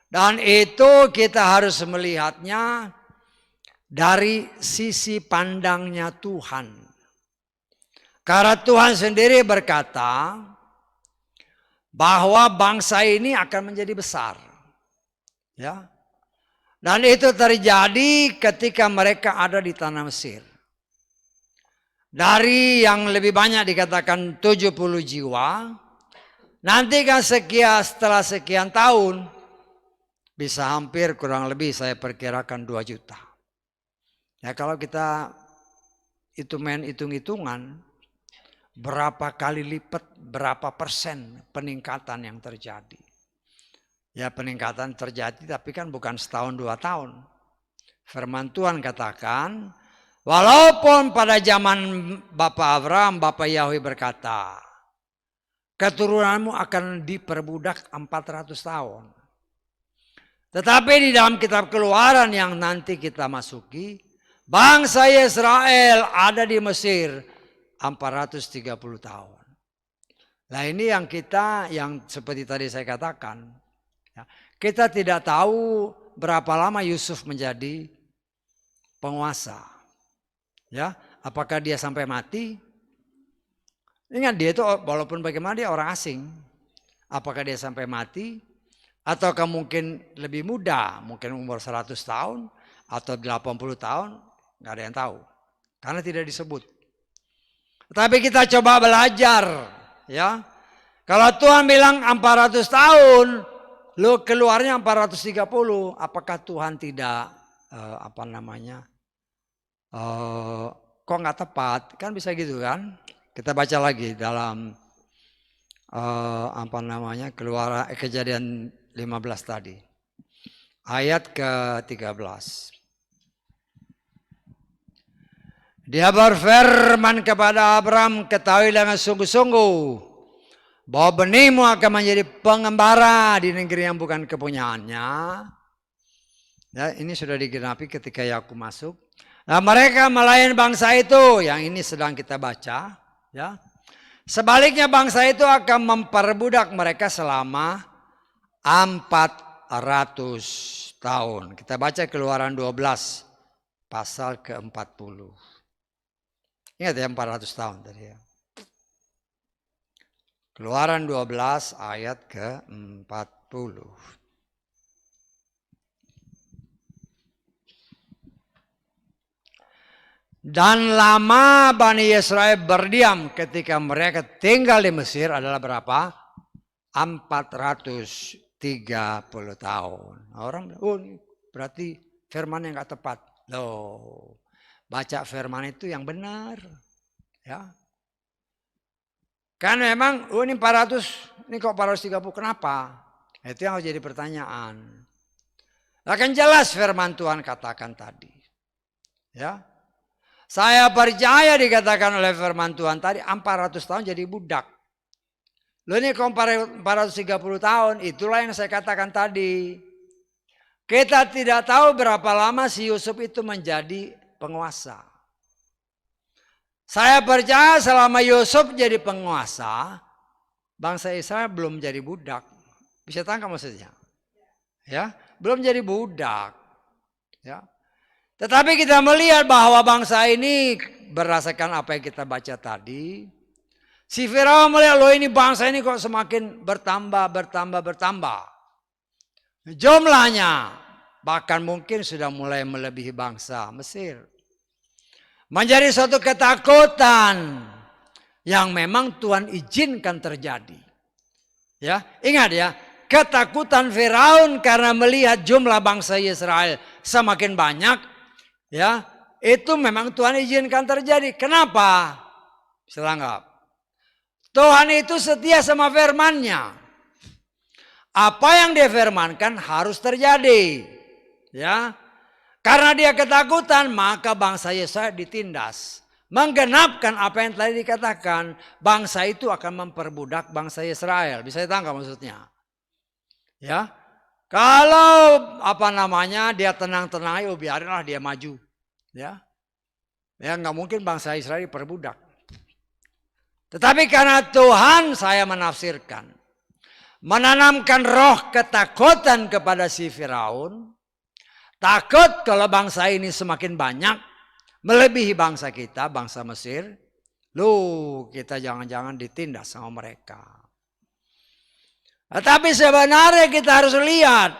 Dan itu kita harus melihatnya dari sisi pandangnya Tuhan. Karena Tuhan sendiri berkata bahwa bangsa ini akan menjadi besar. Ya. Dan itu terjadi ketika mereka ada di tanah Mesir. Dari yang lebih banyak dikatakan 70 jiwa, nanti kan setelah sekian tahun bisa hampir kurang lebih saya perkirakan 2 juta. Ya kalau kita main hitung-hitungan berapa kali lipat, berapa persen peningkatan yang terjadi. Ya peningkatan terjadi tapi kan bukan setahun 2 tahun. Firman Tuhan katakan, walaupun pada zaman Bapak Abraham, Bapak Yahweh berkata, keturunanmu akan diperbudak 400 tahun. Tetapi di dalam kitab Keluaran yang nanti kita masuki, bangsa Israel ada di Mesir 430 tahun. Nah ini yang seperti tadi saya katakan, ya, kita tidak tahu berapa lama Yusuf menjadi penguasa. Ya, apakah dia sampai mati? Ingat dia itu walaupun bagaimana dia orang asing. Apakah dia sampai mati? Ataukah mungkin lebih muda, mungkin umur 100 tahun, atau 80 tahun, nggak ada yang tahu. Karena tidak disebut. Tapi kita coba belajar, ya. Kalau Tuhan bilang 400 tahun, lu keluarnya 430, apakah Tuhan tidak kok nggak tepat? Kan bisa gitu kan? Kita baca lagi dalam Keluaran Kejadian 15 tadi. Ayat ke-13. Dia berfirman kepada Abraham, ketahui dengan sungguh-sungguh bahwa benihmu akan menjadi pengembara di negeri yang bukan kepunyaannya. Ya, ini sudah digenapi ketika Yakub masuk. Nah, mereka melayani bangsa itu, yang ini sedang kita baca. Ya. Sebaliknya bangsa itu akan memperbudak mereka selama 400 tahun. Kita baca Keluaran 12 pasal ke-40. Ingat ya 400 tahun tadi ya. Keluaran 12 ayat ke-40. Dan lama Bani Israel berdiam ketika mereka tinggal di Mesir adalah berapa? 430 tahun. Orang, berarti firman yang gak tepat. Loh, baca firman itu yang benar. Ya. Kan memang, ini 400, ini kok 430, kenapa? Itu yang harus jadi pertanyaan. Akan jelas firman Tuhan katakan tadi. Ya. Saya percaya dikatakan oleh firman Tuhan tadi 400 tahun jadi budak. Loh ini kok 430 tahun, itulah yang saya katakan tadi. Kita tidak tahu berapa lama si Yusuf itu menjadi penguasa. Saya percaya selama Yusuf jadi penguasa, bangsa Israel belum jadi budak. Bisa tangkap maksudnya? Ya, belum jadi budak. Ya. Tetapi kita melihat bahwa bangsa ini berdasarkan apa yang kita baca tadi, si Firaun melihat, loh ini bangsa ini kok semakin bertambah. Jumlahnya bahkan mungkin sudah mulai melebihi bangsa Mesir. Menjadi suatu ketakutan yang memang Tuhan izinkan terjadi. Ya, ingat ya, ketakutan Firaun karena melihat jumlah bangsa Israel semakin banyak. Ya, itu memang Tuhan izinkan terjadi. Kenapa? Selanggap. Tuhan itu setia sama firman-Nya. Apa yang dia firmankan harus terjadi. Ya. Karena dia ketakutan, maka bangsa Yesaya ditindas. Menggenapkan apa yang tadi dikatakan, bangsa itu akan memperbudak bangsa Israel. Bisa ditangkap maksudnya? Ya. Kalau dia tenang-tenang, biarinlah dia maju. Ya, nggak mungkin bangsa Israel diperbudak. Tetapi karena Tuhan, saya menafsirkan, menanamkan roh ketakutan kepada si Firaun, takut kalau bangsa ini semakin banyak, melebihi bangsa kita, bangsa Mesir, kita jangan-jangan ditindas sama mereka. Tetapi sebenarnya kita harus lihat,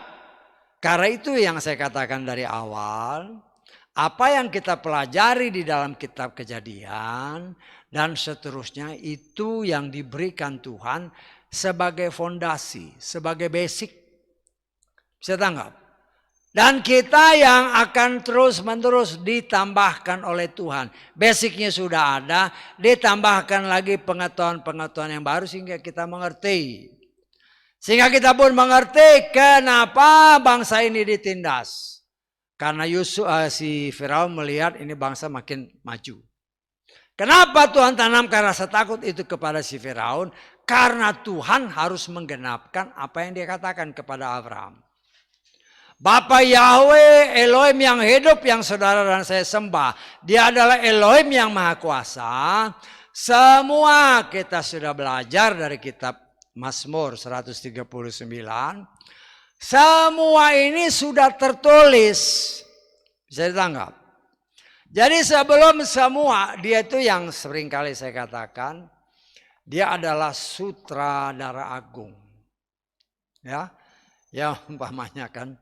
karena itu yang saya katakan dari awal, apa yang kita pelajari di dalam kitab Kejadian dan seterusnya itu yang diberikan Tuhan sebagai fondasi, sebagai basic. Bisa tanggap? Dan kita yang akan terus-menerus ditambahkan oleh Tuhan. Basicnya sudah ada, ditambahkan lagi pengetahuan-pengetahuan yang baru sehingga kita mengerti. Sehingga kita pun mengerti kenapa bangsa ini ditindas. Karena si Firaun melihat ini bangsa makin maju. Kenapa Tuhan tanamkan rasa takut itu kepada si Firaun? Karena Tuhan harus menggenapkan apa yang dia katakan kepada Abraham. Bapa Yahweh, Elohim yang hidup yang saudara dan saya sembah. Dia adalah Elohim yang maha kuasa. Semua kita sudah belajar dari kitab Mazmur 139. Semua ini sudah tertulis. Bisa ditangkap. Jadi sebelum semua, dia itu yang seringkali saya katakan, dia adalah sutradara agung. Ya, umpamanya kan,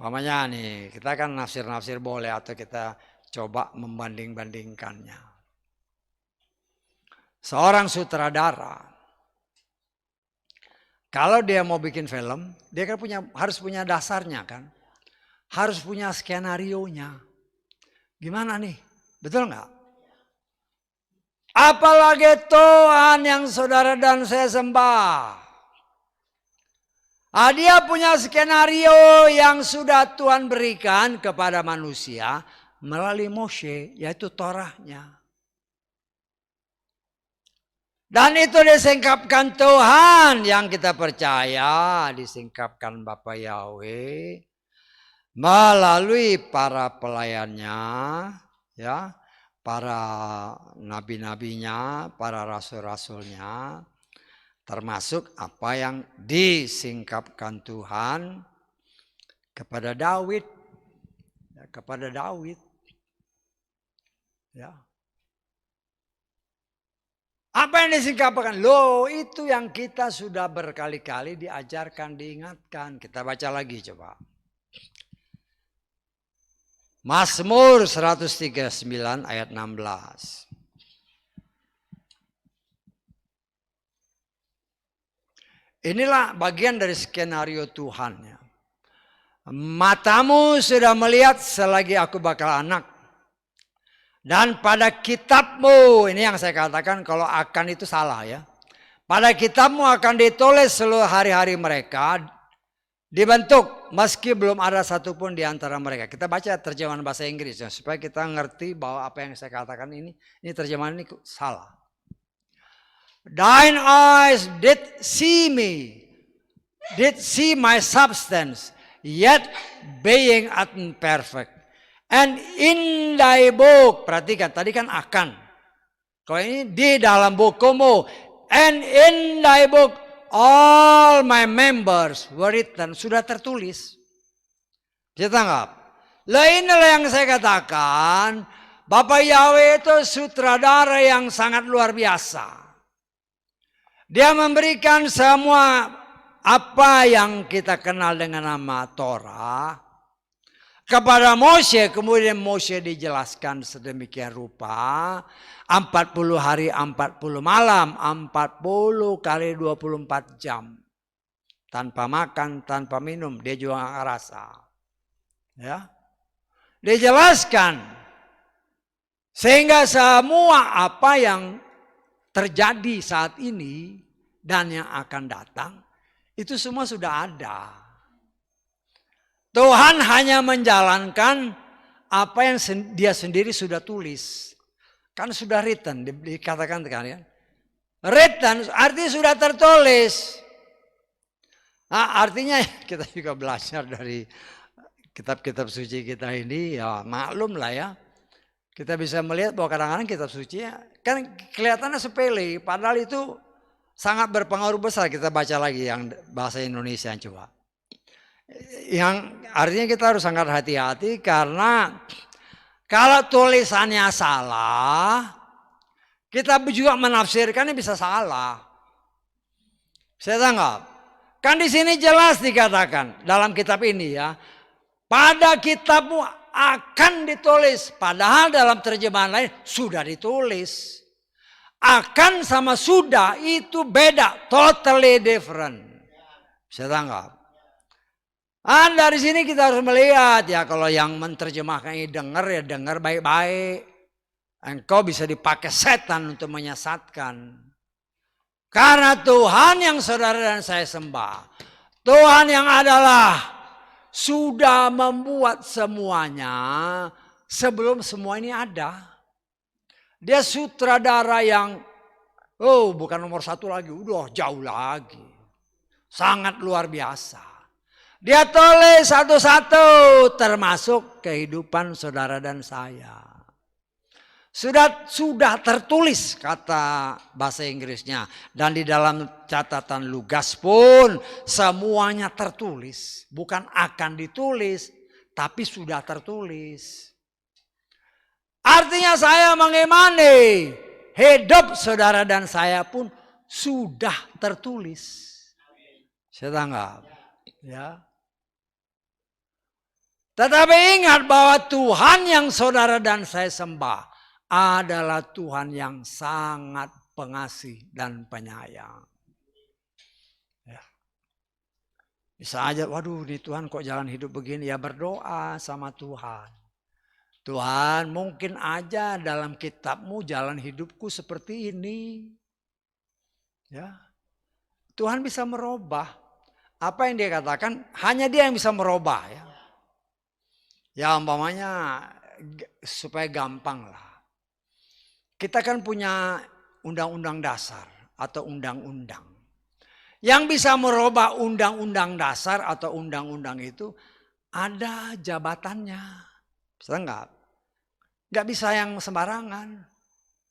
Pamannya nih, kita kan nafsir-nafsir boleh atau kita coba membanding-bandingkannya. Seorang sutradara, kalau dia mau bikin film, dia kan harus punya dasarnya kan. Harus punya skenarionya. Gimana nih? Betul nggak? Apalagi Tuhan yang saudara dan saya sembah. Dia punya skenario yang sudah Tuhan berikan kepada manusia melalui Moshe, yaitu Torahnya. Dan itu disingkapkan Tuhan yang kita percaya, disingkapkan Bapa Yahweh melalui para pelayannya, ya, para nabi-nabinya, para rasul-rasulnya. Termasuk apa yang disingkapkan Tuhan kepada Daud. Ya, kepada Daud. Ya. Apa yang disingkapkan? Loh, itu yang kita sudah berkali-kali diajarkan, diingatkan. Kita baca lagi coba. Mazmur 139 ayat 16. Inilah bagian dari skenario Tuhan. Ya. Matamu sudah melihat selagi aku bakal anak. Dan pada kitabmu, ini yang saya katakan kalau akan itu salah ya. Pada kitabmu akan ditulis seluruh hari-hari mereka. Dibentuk meski belum ada satupun di antara mereka. Kita baca terjemahan bahasa Inggris ya, supaya kita ngerti bahwa apa yang saya katakan ini terjemahan ini salah. Thine eyes did see me, did see my substance, yet being imperfect. And in thy book, perhatikan tadi kan akan. Kalau ini di dalam bukumu, and in thy book all my members were written, sudah tertulis. Bisa tanggap? Lah inilah yang saya katakan, Bapak Yahweh itu sutradara yang sangat luar biasa. Dia memberikan semua apa yang kita kenal dengan nama Torah kepada Moshe. Kemudian Moshe dijelaskan sedemikian rupa. 40 hari 40 malam, 40 kali 24 jam. Tanpa makan, tanpa minum, dia juga gak ngerasa. Ya. Dijelaskan. Sehingga semua apa yang terjadi saat ini dan yang akan datang, itu semua sudah ada. Tuhan hanya menjalankan apa yang dia sendiri sudah tulis. Kan sudah written, dikatakan kan ya. Written artinya sudah tertulis. Nah, artinya kita juga belajar dari kitab-kitab suci kita ini, ya maklum lah ya. Kita bisa melihat bahwa kadang-kadang kitab suci kan kelihatannya sepele, padahal itu sangat berpengaruh besar. Kita baca lagi yang bahasa Indonesia coba. Yang artinya kita harus sangat hati-hati karena kalau tulisannya salah, kita juga menafsirkannya bisa salah. Saya tanggap. Kan di sini jelas dikatakan dalam kitab ini ya, pada kitabmu akan ditulis, padahal dalam terjemahan lain sudah ditulis. Akan sama sudah itu beda, totally different. Saya tanggap. Dari sini kita harus melihat ya, kalau yang menerjemahkan ini dengar ya dengar baik-baik. Engkau bisa dipakai setan untuk menyesatkan. Karena Tuhan yang saudara dan saya sembah, Tuhan yang adalah sudah membuat semuanya sebelum semua ini ada. Dia sutradara yang bukan nomor 1 lagi, udah jauh lagi. Sangat luar biasa. Dia tulis satu-satu termasuk kehidupan saudara dan saya. Sudah tertulis kata bahasa Inggrisnya. Dan di dalam catatan Lugas pun semuanya tertulis. Bukan akan ditulis, tapi sudah tertulis. Artinya saya mengimani hidup saudara dan saya pun sudah tertulis. Saya tanggap. Ya. Tetapi ingat bahwa Tuhan yang saudara dan saya sembah adalah Tuhan yang sangat pengasih dan penyayang. Ya. Bisa aja, waduh di Tuhan kok jalan hidup begini. Ya berdoa sama Tuhan. Tuhan mungkin aja dalam kitabmu jalan hidupku seperti ini. Ya, Tuhan bisa merubah. Apa yang dia katakan hanya dia yang bisa merubah ya. Ya umpamanya supaya gampang lah. Kita kan punya undang-undang dasar atau undang-undang. Yang bisa merubah undang-undang dasar atau undang-undang itu ada jabatannya. Bisa enggak? Enggak bisa yang sembarangan.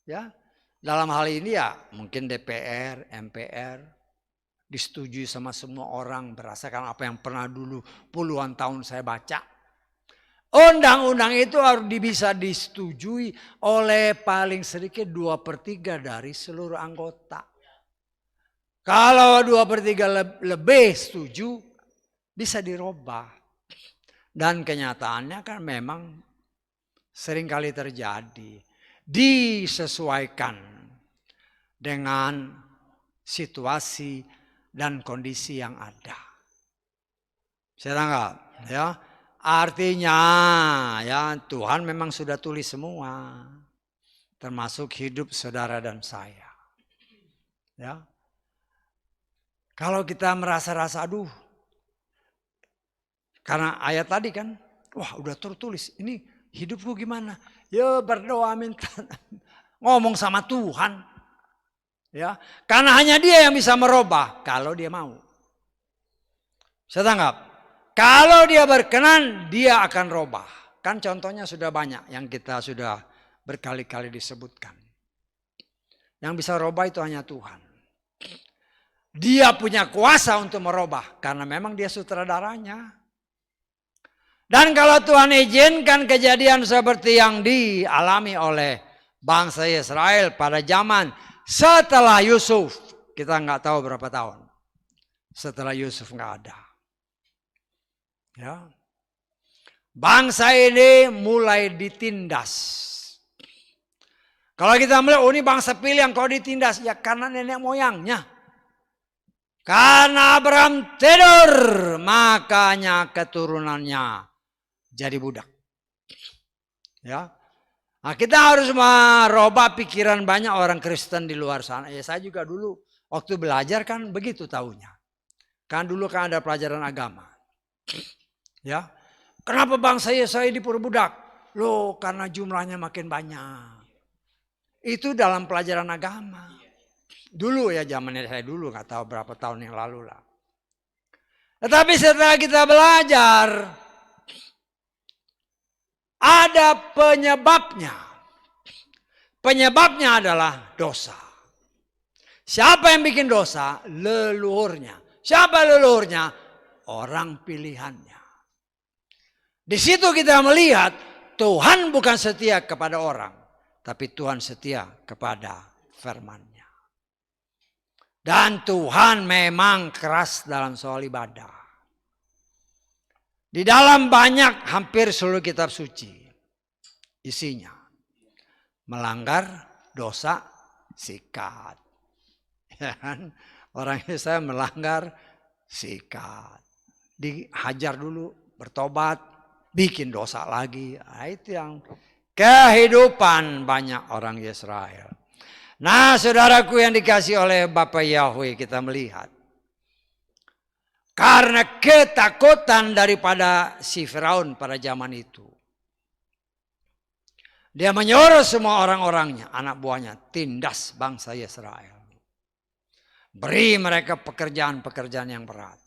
Ya. Dalam hal ini ya mungkin DPR, MPR disetujui sama semua orang berdasarkan apa yang pernah dulu puluhan tahun saya baca. Undang-undang itu harus bisa disetujui oleh paling sedikit 2/3 dari seluruh anggota. Kalau 2/3 lebih setuju bisa dirubah. Dan kenyataannya kan memang seringkali terjadi. Disesuaikan dengan situasi dan kondisi yang ada. Saya tangkap ya. Artinya ya Tuhan memang sudah tulis semua. Termasuk hidup saudara dan saya. Ya. Kalau kita merasa-rasa aduh. Karena ayat tadi kan, wah udah tertulis. Ini hidupku gimana? Ya berdoa minta ngomong sama Tuhan. Ya, karena hanya dia yang bisa merubah kalau dia mau. Saya tangkap. Kalau dia berkenan, dia akan robah. Kan contohnya sudah banyak yang kita sudah berkali-kali disebutkan. Yang bisa robah itu hanya Tuhan. Dia punya kuasa untuk merubah karena memang dia sutradaranya. Dan kalau Tuhan izinkan kejadian seperti yang dialami oleh bangsa Israel pada zaman setelah Yusuf, kita nggak tahu berapa tahun. Setelah Yusuf nggak ada. Ya. Bangsa ini mulai ditindas. Kalau kita melihat, oh ini bangsa pilihan kalau ditindas, ya karena nenek moyangnya. Karena Abraham tidur, makanya keturunannya jadi budak. Ya. Nah, kita harus merubah pikiran banyak orang Kristen di luar sana. Ya saya juga dulu waktu belajar kan begitu tahunya. Kan dulu kan ada pelajaran agama. Ya, kenapa bangsa saya diperbudak? Loh, karena jumlahnya makin banyak. Itu dalam pelajaran agama. Dulu ya zamannya saya dulu nggak tahu berapa tahun yang lalu lah. Tetapi setelah kita belajar, ada penyebabnya. Penyebabnya adalah dosa. Siapa yang bikin dosa? Leluhurnya. Siapa leluhurnya? Orang pilihannya. Di situ kita melihat Tuhan bukan setia kepada orang, tapi Tuhan setia kepada firman-Nya. Dan Tuhan memang keras dalam soal ibadah. Di dalam banyak hampir seluruh kitab suci isinya melanggar dosa sikat. Ya kan? Orang Israel melanggar sikat. Dihajar dulu, bertobat. Bikin dosa lagi. Nah, itu yang kehidupan banyak orang Israel. Nah saudaraku yang dikasih oleh Bapa Yahweh kita melihat. Karena ketakutan daripada si Firaun pada zaman itu. Dia menyuruh semua orang-orangnya, anak buahnya, tindas bangsa Israel. Beri mereka pekerjaan-pekerjaan yang berat.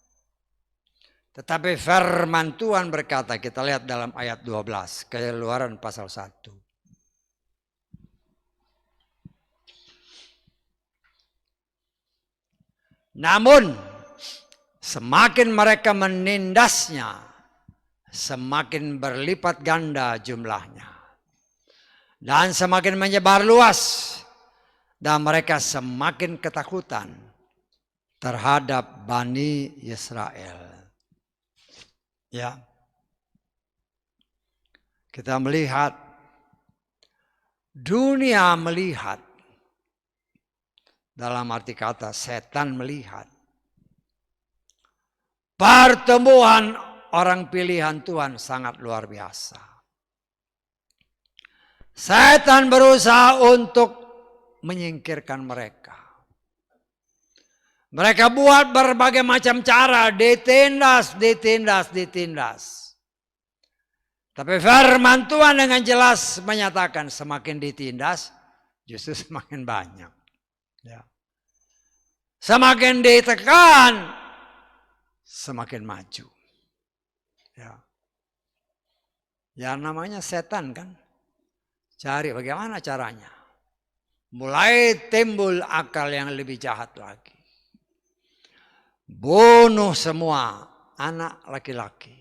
Tetapi firman Tuhan berkata, kita lihat dalam ayat 12, Keluaran pasal 1. Namun, semakin mereka menindasnya, semakin berlipat ganda jumlahnya. Dan semakin menyebar luas, dan mereka semakin ketakutan terhadap Bani Israel. Ya, Kita melihat, dunia melihat, dalam arti kata setan melihat, pertumbuhan orang pilihan Tuhan sangat luar biasa. Setan berusaha untuk menyingkirkan mereka. Mereka buat berbagai macam cara, ditindas. Tapi firman Tuhan dengan jelas menyatakan semakin ditindas, justru semakin banyak. Ya. Semakin ditekan, semakin maju. Ya namanya setan kan. Cari bagaimana caranya. Mulai timbul akal yang lebih jahat lagi. Bunuh semua anak laki-laki.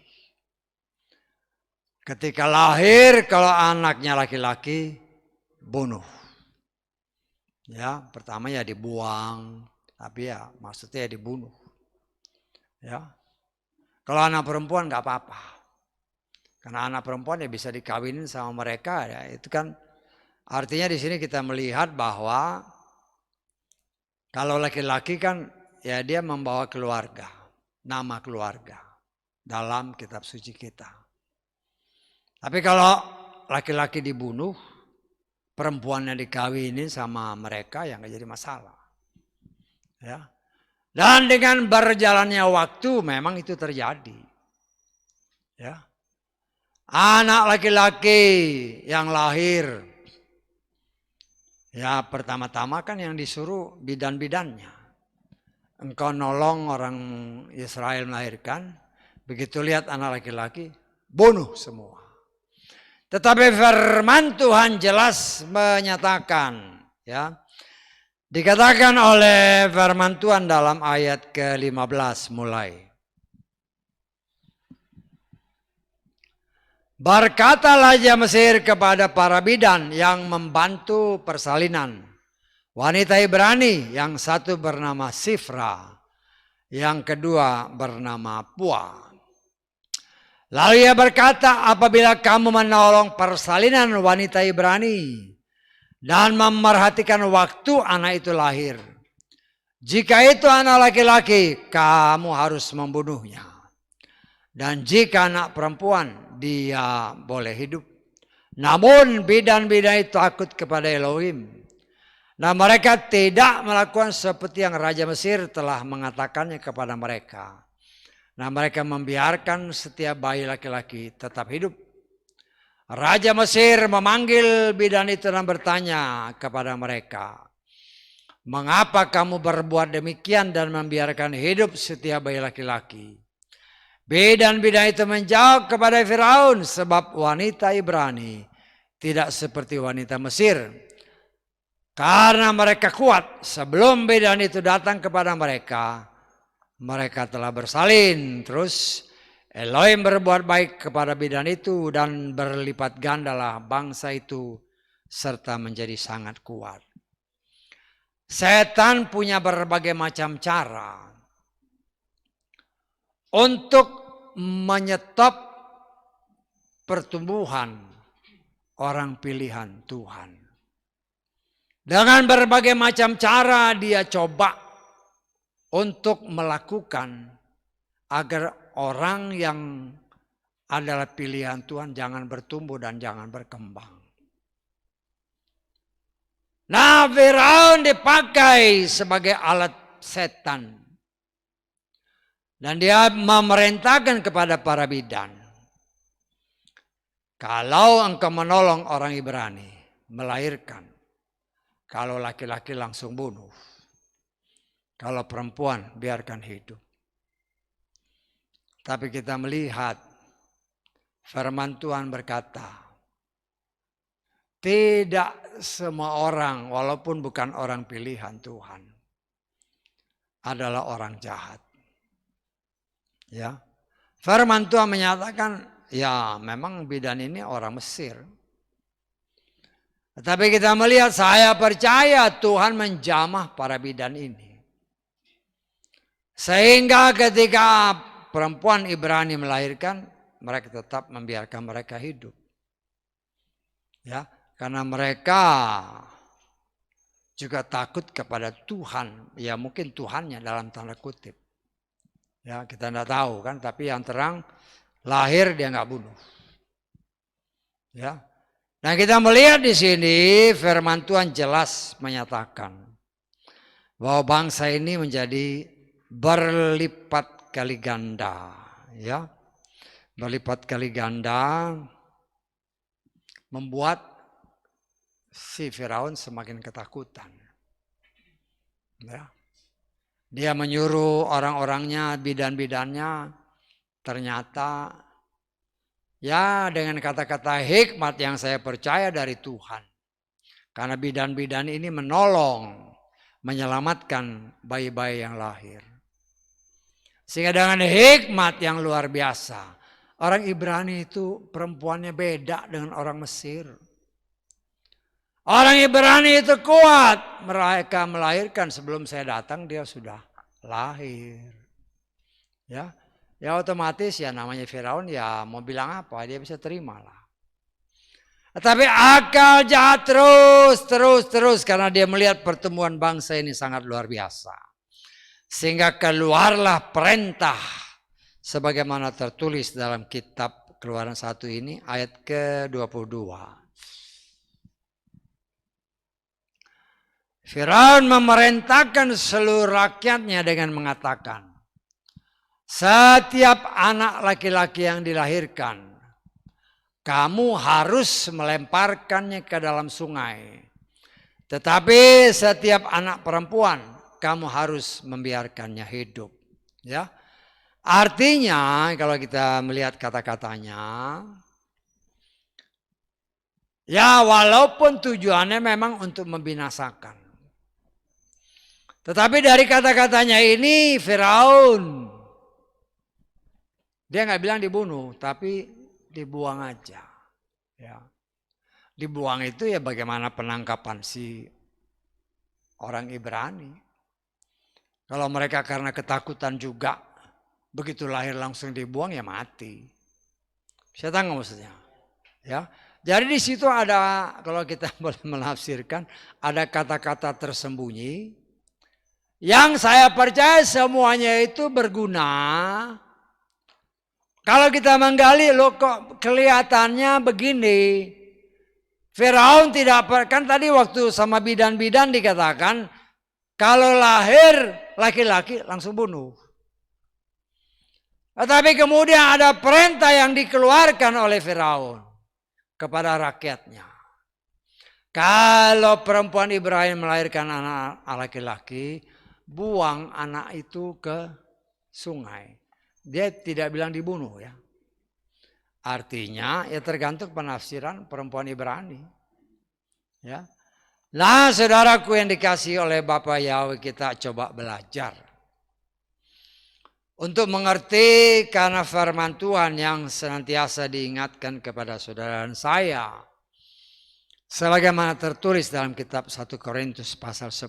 Ketika lahir kalau anaknya laki-laki, bunuh. Ya, pertama ya dibuang, tapi ya maksudnya dibunuh. Ya. Kalau anak perempuan nggak apa-apa. Karena anak perempuan ya bisa dikawinin sama mereka ya. Itu kan artinya di sini kita melihat bahwa kalau laki-laki kan ya dia membawa keluarga, nama keluarga dalam kitab suci kita. Tapi kalau laki-laki dibunuh, perempuannya dikawinin sama mereka yang nggak jadi masalah. Ya. Dan dengan berjalannya waktu memang itu terjadi. Ya. Anak laki-laki yang lahir, ya pertama-tama kan yang disuruh bidan-bidannya. Engkau nolong orang Israel melahirkan, begitu lihat anak laki-laki, bunuh semua. Tetapi firman Tuhan jelas menyatakan, ya, dikatakan oleh firman Tuhan dalam ayat ke-15 mulai. Berkatalah Raja Mesir kepada para bidan yang membantu persalinan. Wanita Ibrani yang satu bernama Sifra, yang kedua bernama Pua. Lalu ia berkata, apabila kamu menolong persalinan wanita Ibrani dan memerhatikan waktu anak itu lahir, jika itu anak laki-laki, kamu harus membunuhnya. Dan jika anak perempuan, dia boleh hidup. Namun bidan-bidan itu takut kepada Elohim. Nah mereka tidak melakukan seperti yang Raja Mesir telah mengatakannya kepada mereka. Nah mereka membiarkan setiap bayi laki-laki tetap hidup. Raja Mesir memanggil bidan itu dan bertanya kepada mereka, mengapa kamu berbuat demikian dan membiarkan hidup setiap bayi laki-laki? Bidan-bidan itu menjawab kepada Firaun, sebab wanita Ibrani tidak seperti wanita Mesir. Karena mereka kuat, sebelum bidan itu datang kepada mereka, mereka telah bersalin. Terus Elohim berbuat baik kepada bidan itu dan berlipat gandalah bangsa itu serta menjadi sangat kuat. Setan punya berbagai macam cara untuk menyetop pertumbuhan orang pilihan Tuhan. Dengan berbagai macam cara dia coba untuk melakukan agar orang yang adalah pilihan Tuhan jangan bertumbuh dan jangan berkembang. Nah, Firaun dipakai sebagai alat setan. Dan dia memerintahkan kepada para bidan. Kalau engkau menolong orang Ibrani melahirkan, kalau laki-laki langsung bunuh. Kalau perempuan biarkan hidup. Tapi kita melihat firman Tuhan berkata, tidak semua orang walaupun bukan orang pilihan Tuhan adalah orang jahat. Ya. Firman Tuhan menyatakan, ya memang bidan ini orang Mesir. Tetapi kita melihat, saya percaya Tuhan menjamah para bidan ini. Sehingga ketika perempuan Ibrani melahirkan, mereka tetap membiarkan mereka hidup. Ya, karena mereka juga takut kepada Tuhan. Ya mungkin Tuhannya dalam tanda kutip. Ya kita tidak tahu kan, tapi yang terang lahir dia nggak bunuh. Ya. Nah kita melihat di sini firman Tuhan jelas menyatakan bahwa bangsa ini menjadi berlipat kali ganda. Ya, berlipat kali ganda membuat si Firaun semakin ketakutan. Ya. Dia menyuruh orang-orangnya, bidan-bidannya, ternyata ya dengan kata-kata hikmat yang saya percaya dari Tuhan. Karena bidan-bidan ini menolong, menyelamatkan bayi-bayi yang lahir. Sehingga dengan hikmat yang luar biasa, orang Ibrani itu perempuannya beda dengan orang Mesir. Orang Ibrani itu kuat, mereka melahirkan sebelum saya datang dia sudah lahir. Ya, ya otomatis ya namanya Firaun ya mau bilang apa dia bisa terima lah. Tapi akal jahat terus karena dia melihat pertemuan bangsa ini sangat luar biasa. Sehingga keluarlah perintah sebagaimana tertulis dalam kitab Keluaran 1 ini ayat ke-22. Firaun memerintahkan seluruh rakyatnya dengan mengatakan, setiap anak laki-laki yang dilahirkan, kamu harus melemparkannya ke dalam sungai. Tetapi setiap anak perempuan, kamu harus membiarkannya hidup. Ya, artinya kalau kita melihat kata-katanya, ya walaupun tujuannya memang untuk membinasakan. Tetapi dari kata-katanya ini Firaun, dia nggak bilang dibunuh, tapi dibuang aja. Ya. Dibuang itu ya bagaimana penangkapan si orang Ibrani. Kalau mereka karena ketakutan juga, begitu lahir langsung dibuang ya mati. Saya tahu maksudnya. Ya. Jadi di situ ada, kalau kita boleh menafsirkan, ada kata-kata tersembunyi yang saya percaya semuanya itu berguna. Kalau kita menggali, loh kok kelihatannya begini. Firaun tidak, kan tadi waktu sama bidan-bidan dikatakan, kalau lahir laki-laki langsung bunuh. Tetapi kemudian ada perintah yang dikeluarkan oleh Firaun kepada rakyatnya. Kalau perempuan Ibrani melahirkan anak laki-laki, buang anak itu ke sungai. Dia tidak bilang dibunuh ya. Artinya ya tergantung penafsiran perempuan Ibrani. Ya. Nah saudaraku yang dikasihi oleh Bapak Yahweh, kita coba belajar. Untuk mengerti karena firman Tuhan yang senantiasa diingatkan kepada saudara dan saya. Sebagaimana tertulis dalam kitab 1 Korintus pasal 10.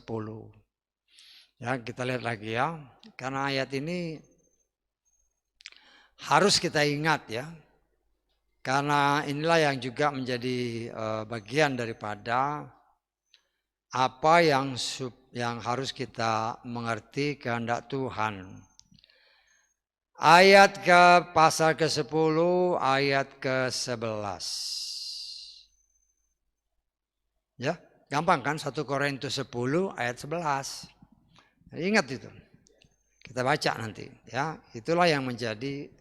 Ya, kita lihat lagi ya. Karena ayat ini harus kita ingat ya. Karena inilah yang juga menjadi bagian daripada apa yang harus kita mengerti kehendak Tuhan. Ayat ke pasal ke-10 ayat ke-11. Ya, gampang kan 1 Korintus 10 ayat 11. Ingat itu. Kita baca nanti ya. Itulah yang menjadi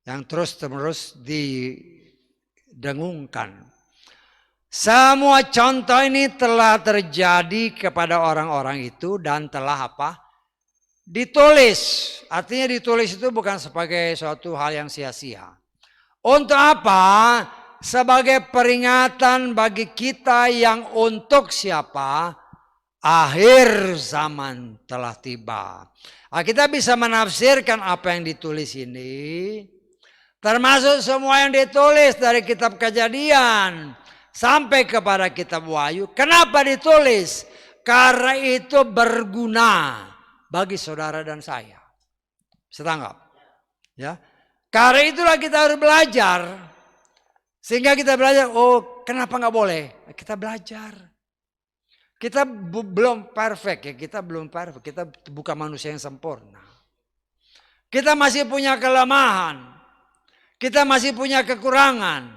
yang terus-menerus didengungkan. Semua contoh ini telah terjadi kepada orang-orang itu dan telah apa? Ditulis. Artinya ditulis itu bukan sebagai suatu hal yang sia-sia. Untuk apa? Sebagai peringatan bagi kita yang untuk siapa? Akhir zaman telah tiba. Nah, kita bisa menafsirkan apa yang ditulis ini. Termasuk semua yang ditulis dari kitab Kejadian sampai kepada kitab Wahyu. Kenapa ditulis? Karena itu berguna bagi saudara dan saya. Setanggap? Ya. Karena itulah kita harus belajar. Sehingga kita belajar, oh Kenapa nggak boleh? Kita belajar. Kita belum perfect ya, kita belum perfect. Kita bukan manusia yang sempurna. Kita masih punya kelemahan. Kita masih punya kekurangan.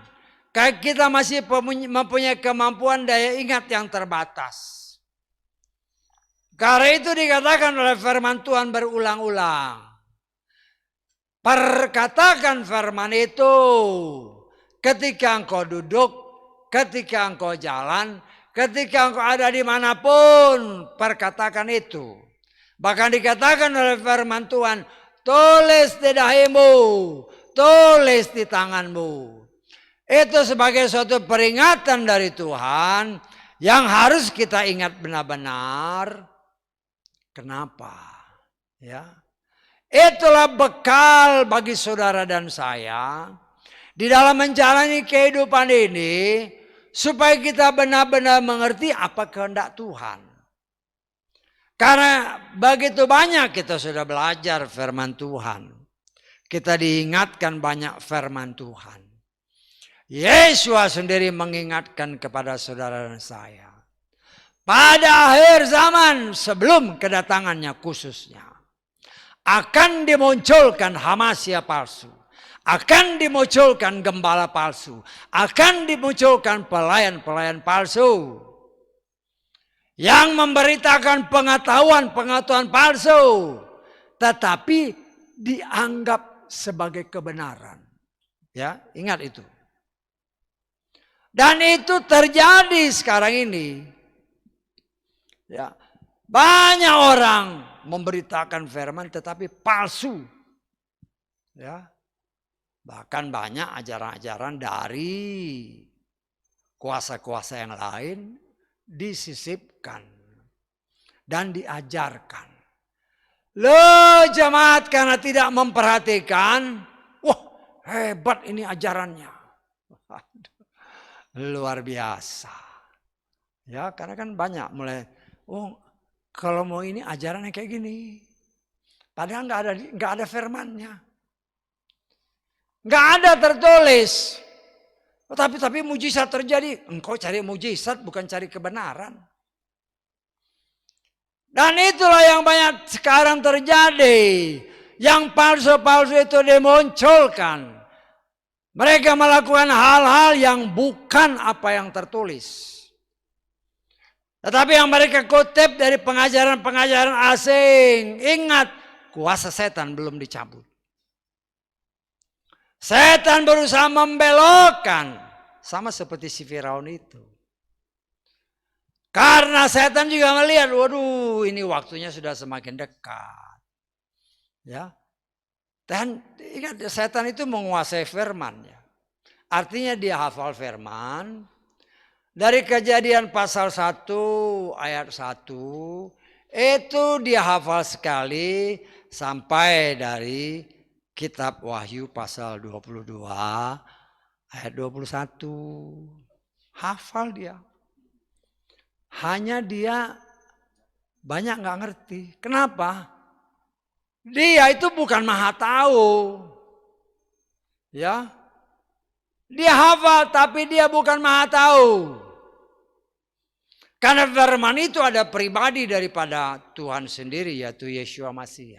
Kita masih mempunyai kemampuan daya ingat yang terbatas. Karena itu dikatakan oleh firman Tuhan berulang-ulang. Perkatakan firman itu ketika engkau duduk, ketika engkau jalan, ketika engkau ada dimanapun, perkatakan itu. Bahkan dikatakan oleh firman Tuhan, tulis di dahimu, tulis di tanganmu. Itu sebagai suatu peringatan dari Tuhan yang harus kita ingat benar-benar. Kenapa? Ya. Itulah bekal bagi saudara dan saya di dalam menjalani kehidupan ini supaya kita benar-benar mengerti apa kehendak Tuhan. Karena begitu banyak kita sudah belajar firman Tuhan. Kita diingatkan banyak firman Tuhan. Yesus sendiri mengingatkan kepada saudara dan saya. Pada akhir zaman sebelum kedatangannya khususnya. Akan dimunculkan hamasia palsu. Akan dimunculkan gembala palsu. Akan dimunculkan pelayan-pelayan palsu. Yang memberitakan pengetahuan-pengetahuan palsu. Tetapi dianggap sebagai kebenaran. Ya, ingat itu. Dan itu terjadi sekarang ini. Ya, banyak orang memberitakan firman tetapi palsu. Ya. Bahkan banyak ajaran-ajaran dari kuasa-kuasa yang lain disisipkan dan diajarkan. Lo jemaat karena tidak memperhatikan, wah hebat ini ajarannya. Luar biasa. Ya, karena kan banyak mulai, oh kalau mau ini ajarannya kayak gini. Padahal nggak ada firmannya. Nggak ada tertulis. Tapi mujizat terjadi. Engkau cari mujizat bukan cari kebenaran. Dan itulah yang banyak sekarang terjadi. Yang palsu-palsu itu dimunculkan. Mereka melakukan hal-hal yang bukan apa yang tertulis. Tetapi yang mereka kutip dari pengajaran-pengajaran asing. Ingat, kuasa setan belum dicabut. Setan berusaha membelokkan. Sama seperti si Firaun itu. Karena setan juga melihat, waduh ini waktunya sudah semakin dekat. Ya. Dan ingat setan itu menguasai firman. Ya. Artinya dia hafal firman. Dari Kejadian pasal 1 ayat 1. Itu dia hafal sekali sampai dari Kitab Wahyu pasal 22 ayat 21. Hafal dia. Hanya dia banyak gak ngerti. Kenapa? Dia itu bukan maha tahu. Ya. Dia hafal tapi dia bukan maha tahu. Karena firman itu ada pribadi daripada Tuhan sendiri yaitu Yeshua Masih.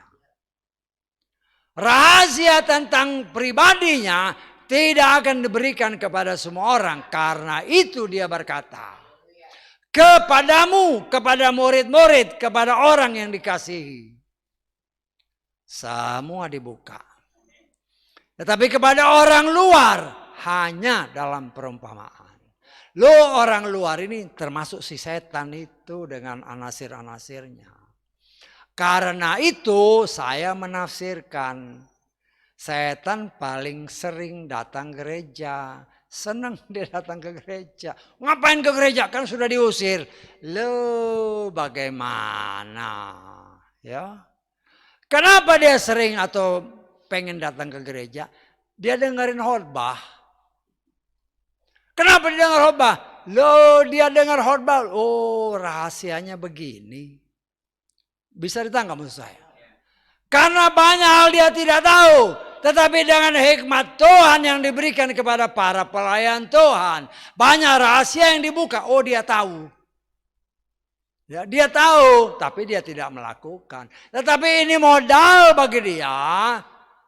Rahasia tentang pribadinya tidak akan diberikan kepada semua orang. Karena itu dia berkata. Kepadamu, kepada murid-murid, kepada orang yang dikasihi. Semua dibuka. Tetapi kepada orang luar hanya dalam perumpamaan. Lo orang luar ini termasuk si setan itu dengan anasir-anasirnya. Karena itu saya menafsirkan setan paling sering datang gereja. Senang dia datang ke gereja. Ngapain ke gereja? Kan sudah diusir. Lo bagaimana? Ya. Kenapa dia sering atau pengen datang ke gereja? Dia dengerin khotbah. Kenapa dia dengar khotbah? Lo dia dengar khotbah. Oh rahasianya begini. Bisa ditangkap maksud saya. Karena banyak hal dia tidak tahu. Tetapi dengan hikmat Tuhan yang diberikan kepada para pelayan Tuhan, banyak rahasia yang dibuka. Oh, dia tahu. Ya, dia tahu, tapi dia tidak melakukan. Tetapi ini modal bagi dia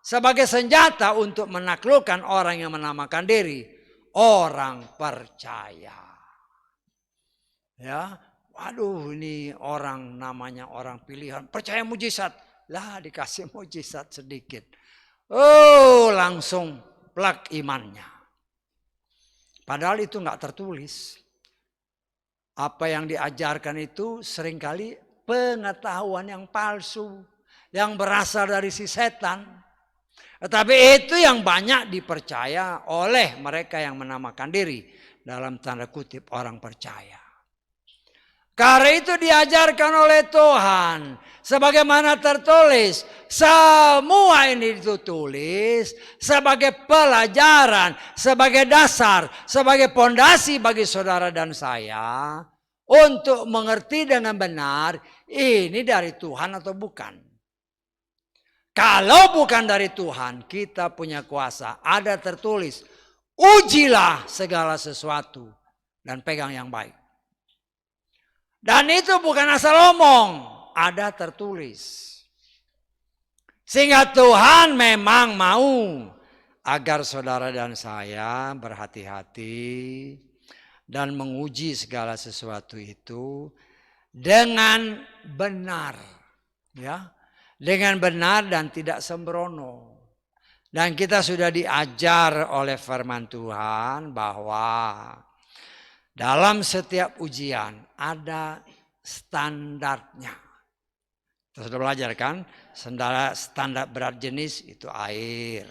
sebagai senjata untuk menaklukkan orang yang menamakan diri orang percaya. Ya, waduh, ini orang namanya orang pilihan, percaya mujizat. Lah, dikasih mujizat sedikit. Oh, langsung plak imannya. Padahal itu nggak tertulis. Apa yang diajarkan itu seringkali pengetahuan yang palsu, yang berasal dari si setan. Tetapi itu yang banyak dipercaya oleh mereka yang menamakan diri dalam tanda kutip orang percaya. Karena itu diajarkan oleh Tuhan. Sebagaimana tertulis. Semua ini ditulis sebagai pelajaran. Sebagai dasar. Sebagai pondasi bagi saudara dan saya. Untuk mengerti dengan benar. Ini dari Tuhan atau bukan. Kalau bukan dari Tuhan. Kita punya kuasa. Ada tertulis. Ujilah segala sesuatu. Dan pegang yang baik. Dan itu bukan asal omong, ada tertulis. Sehingga Tuhan memang mau agar saudara dan saya berhati-hati dan menguji segala sesuatu itu dengan benar, ya, dengan benar dan tidak sembrono. Dan kita sudah diajar oleh firman Tuhan bahwa dalam setiap ujian ada standarnya. Kita sudah belajar kan? Standar berat jenis itu air.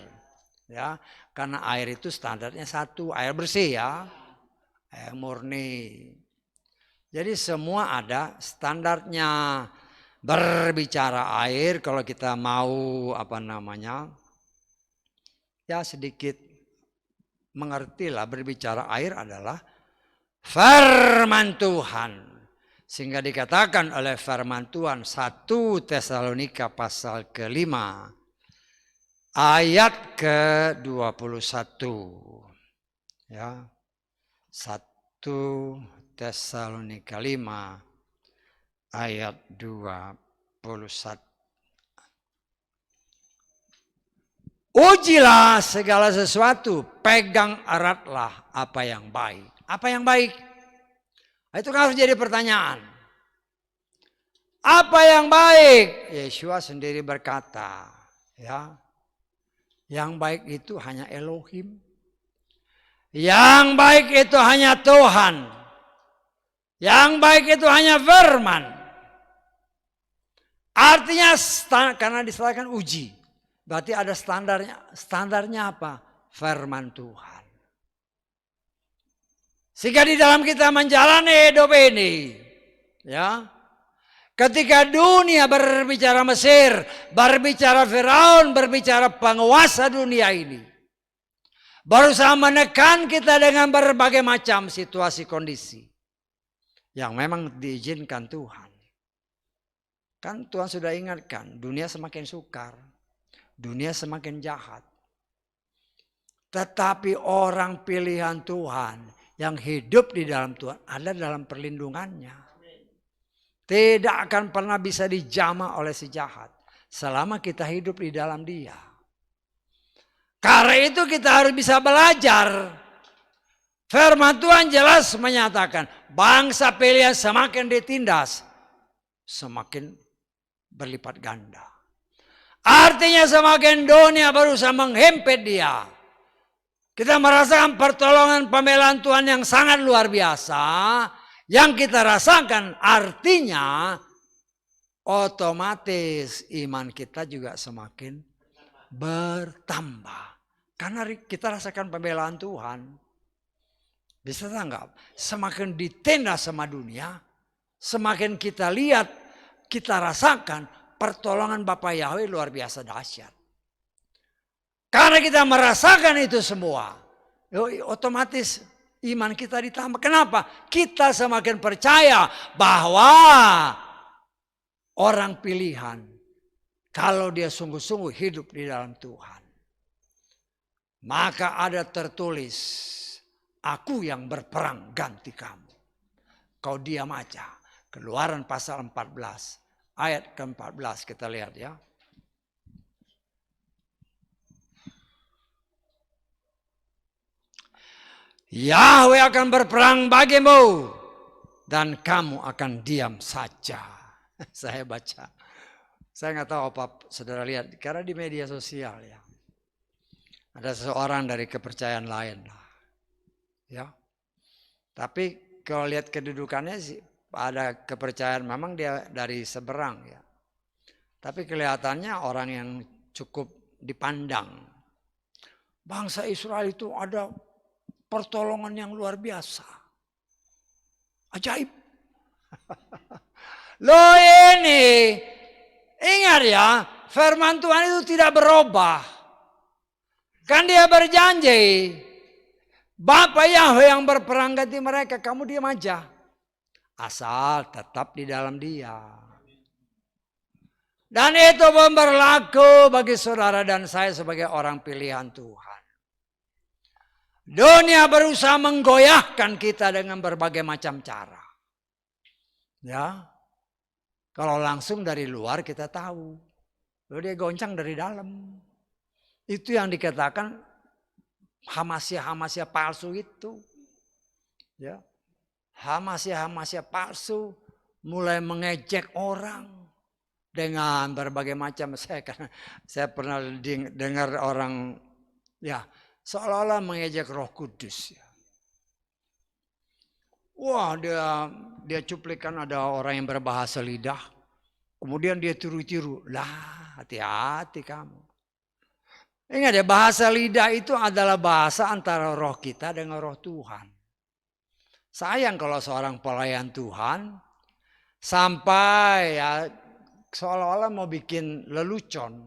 Ya, karena air itu standarnya satu, air bersih ya. Air murni. Jadi semua ada standarnya. Berbicara air kalau kita mau ya sedikit mengertilah berbicara air adalah firman Tuhan. Sehingga dikatakan oleh firman Tuhan 1 Tesalonika pasal ke-5 ayat ke-21. Ya. 1 Tesalonika 5 ayat 21. Ujilah segala sesuatu, pegang eratlah apa yang baik. Apa yang baik? Itu kan harus jadi pertanyaan. Apa yang baik? Yesus sendiri berkata, ya, yang baik itu hanya Elohim. Yang baik itu hanya Tuhan. Yang baik itu hanya firman. Artinya karena diserahkan uji. Berarti ada standarnya. Standarnya apa? Firman Tuhan. Sehingga di dalam kita menjalani hidup ini, ya, ketika dunia berbicara Mesir, berbicara Firaun, berbicara penguasa dunia ini, berusaha menekan kita dengan berbagai macam situasi kondisi yang memang diizinkan Tuhan. Kan Tuhan sudah ingatkan, dunia semakin sukar, dunia semakin jahat. Tetapi orang pilihan Tuhan yang hidup di dalam Tuhan ada dalam perlindungannya. Tidak akan pernah bisa dijamah oleh si jahat selama kita hidup di dalam Dia. Karena itu kita harus bisa belajar. Firman Tuhan jelas menyatakan bangsa pilihan semakin ditindas, semakin berlipat ganda. Artinya semakin dunia berusaha menghempit dia. Kita merasakan pertolongan pembelaan Tuhan yang sangat luar biasa. Yang kita rasakan artinya otomatis iman kita juga semakin bertambah. Karena kita rasakan pembelaan Tuhan. Bisa tanggap? Semakin ditindas sama dunia, semakin kita lihat, kita rasakan pertolongan Bapa Yahweh luar biasa dahsyat. Karena kita merasakan itu semua, otomatis iman kita ditambah. Kenapa? Kita semakin percaya bahwa orang pilihan, kalau dia sungguh-sungguh hidup di dalam Tuhan, Maka ada tertulis, aku yang berperang ganti kamu. Kau diam aja. Keluaran pasal 14 ayat ke-14 kita lihat ya. Yahweh akan berperang bagimu dan kamu akan diam saja. Saya baca. Saya nggak tahu apa saudara lihat karena di media sosial ya. Ada seseorang dari kepercayaan lain lah. Ya. Tapi kalau lihat kedudukannya sih ada kepercayaan memang dia dari seberang ya. Tapi kelihatannya orang yang cukup dipandang. Bangsa Israel itu ada pertolongan yang luar biasa. Ajaib. Loh ini, ingat ya, firman Tuhan itu tidak berubah. Kan dia berjanji, Bapa Yahweh yang berperang ganti mereka, kamu diam aja. Asal tetap di dalam dia. Dan itu pun berlaku bagi saudara dan saya sebagai orang pilihan Tuhan. Dunia berusaha menggoyahkan kita dengan berbagai macam cara. Ya, kalau langsung dari luar kita tahu. Lalu dia goncang dari dalam. Itu yang dikatakan Hamasia-hamasia palsu itu. Ya. Hamasia-hamasia palsu mulai mengejek orang dengan berbagai macam. Saya pernah dengar orang ya seolah-olah mengejek Roh Kudus. Wah, dia cuplikan ada orang yang berbahasa lidah. Kemudian dia tiru-tiru. Lah, hati-hati kamu. Ingat ya, bahasa lidah itu adalah bahasa antara roh kita dengan roh Tuhan. Sayang kalau seorang pelayan Tuhan sampai ya seolah-olah mau bikin lelucon.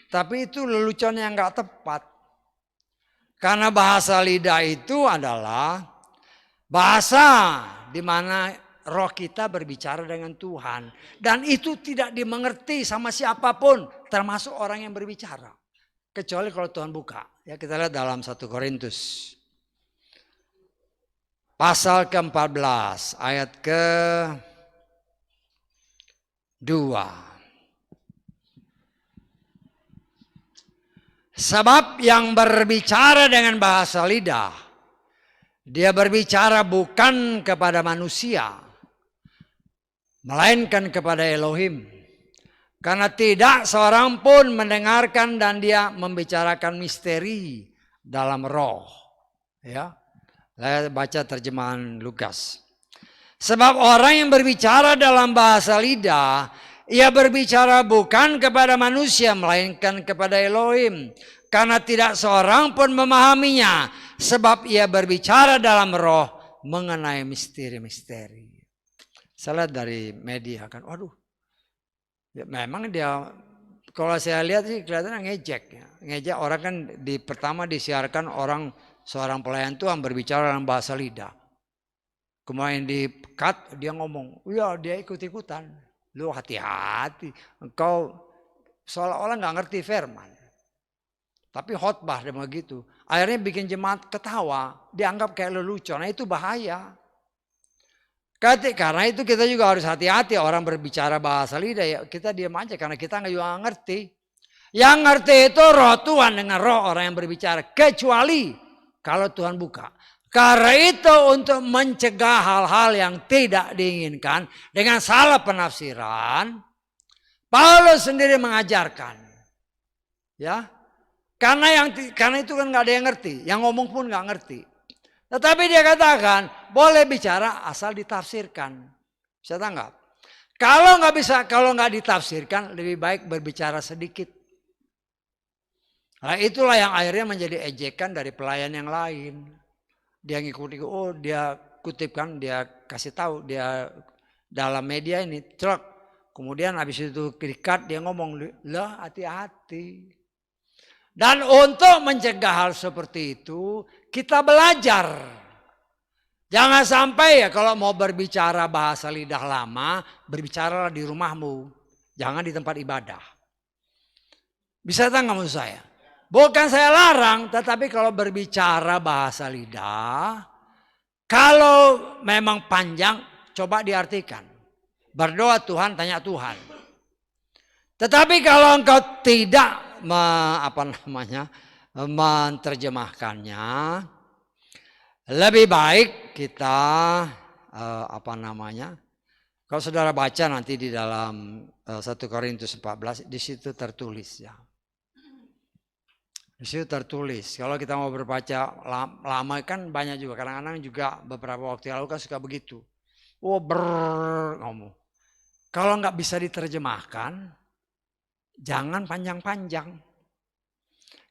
Tapi itu lelucon yang gak tepat. Karena bahasa lidah itu adalah bahasa di mana roh kita berbicara dengan Tuhan. Dan itu tidak dimengerti sama siapapun, termasuk orang yang berbicara. Kecuali kalau Tuhan buka. Ya, kita lihat dalam 1 Korintus. Pasal ke-14 ayat ke-2. Sebab yang berbicara dengan bahasa lidah, dia berbicara bukan kepada manusia, melainkan kepada Elohim. Karena tidak seorang pun mendengarkan dan dia membicarakan misteri dalam roh. Ya, saya baca terjemahan Lukas. Sebab orang yang berbicara dalam bahasa lidah, ia berbicara bukan kepada manusia, melainkan kepada Elohim. Karena tidak seorang pun memahaminya, sebab ia berbicara dalam roh mengenai misteri-misteri. Saya lihat dari media kan, waduh. Ya, memang dia, kalau saya lihat sih kelihatannya ngejek. Ya. Ngejek orang kan pertama disiarkan seorang pelayan Tuhan berbicara dalam bahasa lidah. Kemudian di cut dia ngomong, iya dia ikut-ikutan. Lu hati-hati, engkau seolah-olah gak ngerti firman. Tapi khotbah dan begitu. Akhirnya bikin jemaat ketawa, dianggap kayak lelucon. Nah itu bahaya. Karena itu kita juga harus hati-hati orang berbicara bahasa lidah ya kita diam aja karena kita nggak ngerti. Yang ngerti itu roh Tuhan dengan roh orang yang berbicara kecuali kalau Tuhan buka. Karena itu untuk mencegah hal-hal yang tidak diinginkan dengan salah penafsiran, Paulus sendiri mengajarkan, ya karena itu kan nggak ada yang ngerti, yang ngomong pun nggak ngerti. Tetapi dia katakan boleh bicara asal ditafsirkan. Bisa tanggap? Kalau nggak ditafsirkan lebih baik berbicara sedikit. Nah itulah yang akhirnya menjadi ejekan dari pelayan yang lain. Dia ngikuti, oh dia kutipkan, dia kasih tahu, dia dalam media ini truk. Kemudian habis itu dikat dia ngomong, lah hati-hati. Dan untuk mencegah hal seperti itu, kita belajar. Jangan sampai ya kalau mau berbicara bahasa lidah lama, berbicaralah di rumahmu. Jangan di tempat ibadah. Bisa tak nggak maksud saya? Bukan saya larang, tetapi kalau berbicara bahasa lidah, kalau memang panjang, coba diartikan. Berdoa Tuhan, tanya Tuhan. Tetapi kalau engkau tidak menerjemahkannya, lebih baik kita kalau saudara baca nanti di dalam 1 Korintus 14, di situ tertulis ya. Di situ tertulis. Kalau kita mau berbaca lama kan banyak juga. Kadang-kadang juga beberapa waktu lalu kan suka begitu. Ngomong. Kalau nggak bisa diterjemahkan, jangan panjang-panjang.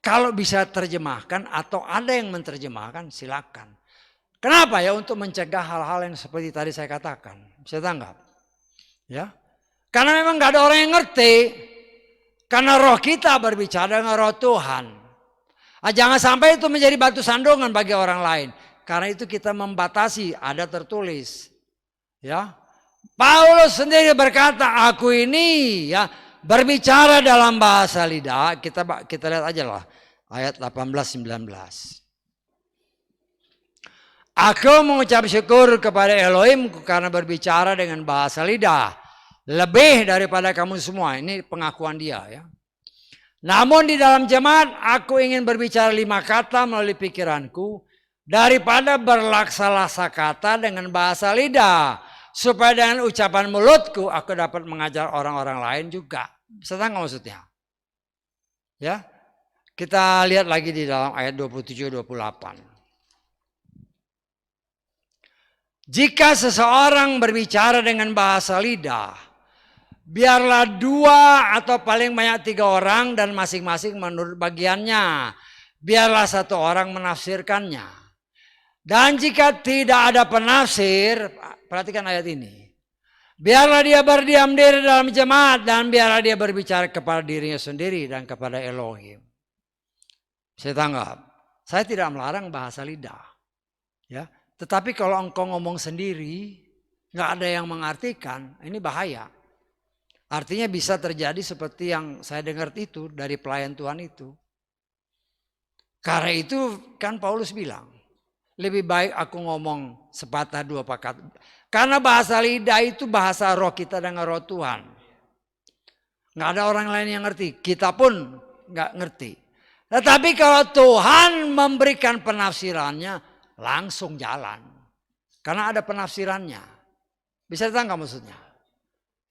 Kalau bisa terjemahkan atau ada yang menerjemahkan, silakan. Kenapa ya? Untuk mencegah hal-hal yang seperti tadi saya katakan. Bisa tanggap? Ya. Karena memang nggak ada orang yang ngerti. Karena roh kita berbicara dengan roh Tuhan. Jangan sampai itu menjadi batu sandungan bagi orang lain. Karena itu kita membatasi, ada tertulis. Ya. Paulus sendiri berkata, aku ini ya berbicara dalam bahasa lidah. Kita lihat aja lah ayat 18-19. Aku mengucap syukur kepada Elohimku karena berbicara dengan bahasa lidah. Lebih daripada kamu semua. Ini pengakuan dia ya. Namun di dalam jemaat aku ingin berbicara 5 kata melalui pikiranku daripada berlaksa-laksa kata dengan bahasa lidah. Supaya dengan ucapan mulutku aku dapat mengajar orang-orang lain juga. Bisa tahu maksudnya? Ya. Kita lihat lagi di dalam ayat 27-28. Jika seseorang berbicara dengan bahasa lidah, biarlah 2 atau paling banyak 3 orang dan masing-masing menurut bagiannya. Biarlah 1 orang menafsirkannya. Dan jika tidak ada penafsir, perhatikan ayat ini. Biarlah dia berdiam diri dalam jemaat dan biarlah dia berbicara kepada dirinya sendiri dan kepada Elohim. Saya tanggap. Saya tidak melarang bahasa lidah. Ya, tetapi kalau engkau ngomong sendiri, nggak ada yang mengartikan, ini bahaya. Artinya bisa terjadi seperti yang saya dengar itu dari pelayan Tuhan itu. Karena itu kan Paulus bilang, lebih baik aku ngomong sepatah 2 kata. Karena bahasa lidah itu bahasa roh kita dengan roh Tuhan. Nggak ada orang lain yang ngerti, kita pun nggak ngerti. Tetapi kalau Tuhan memberikan penafsirannya, langsung jalan. Karena ada penafsirannya. Bisa ditangkap maksudnya?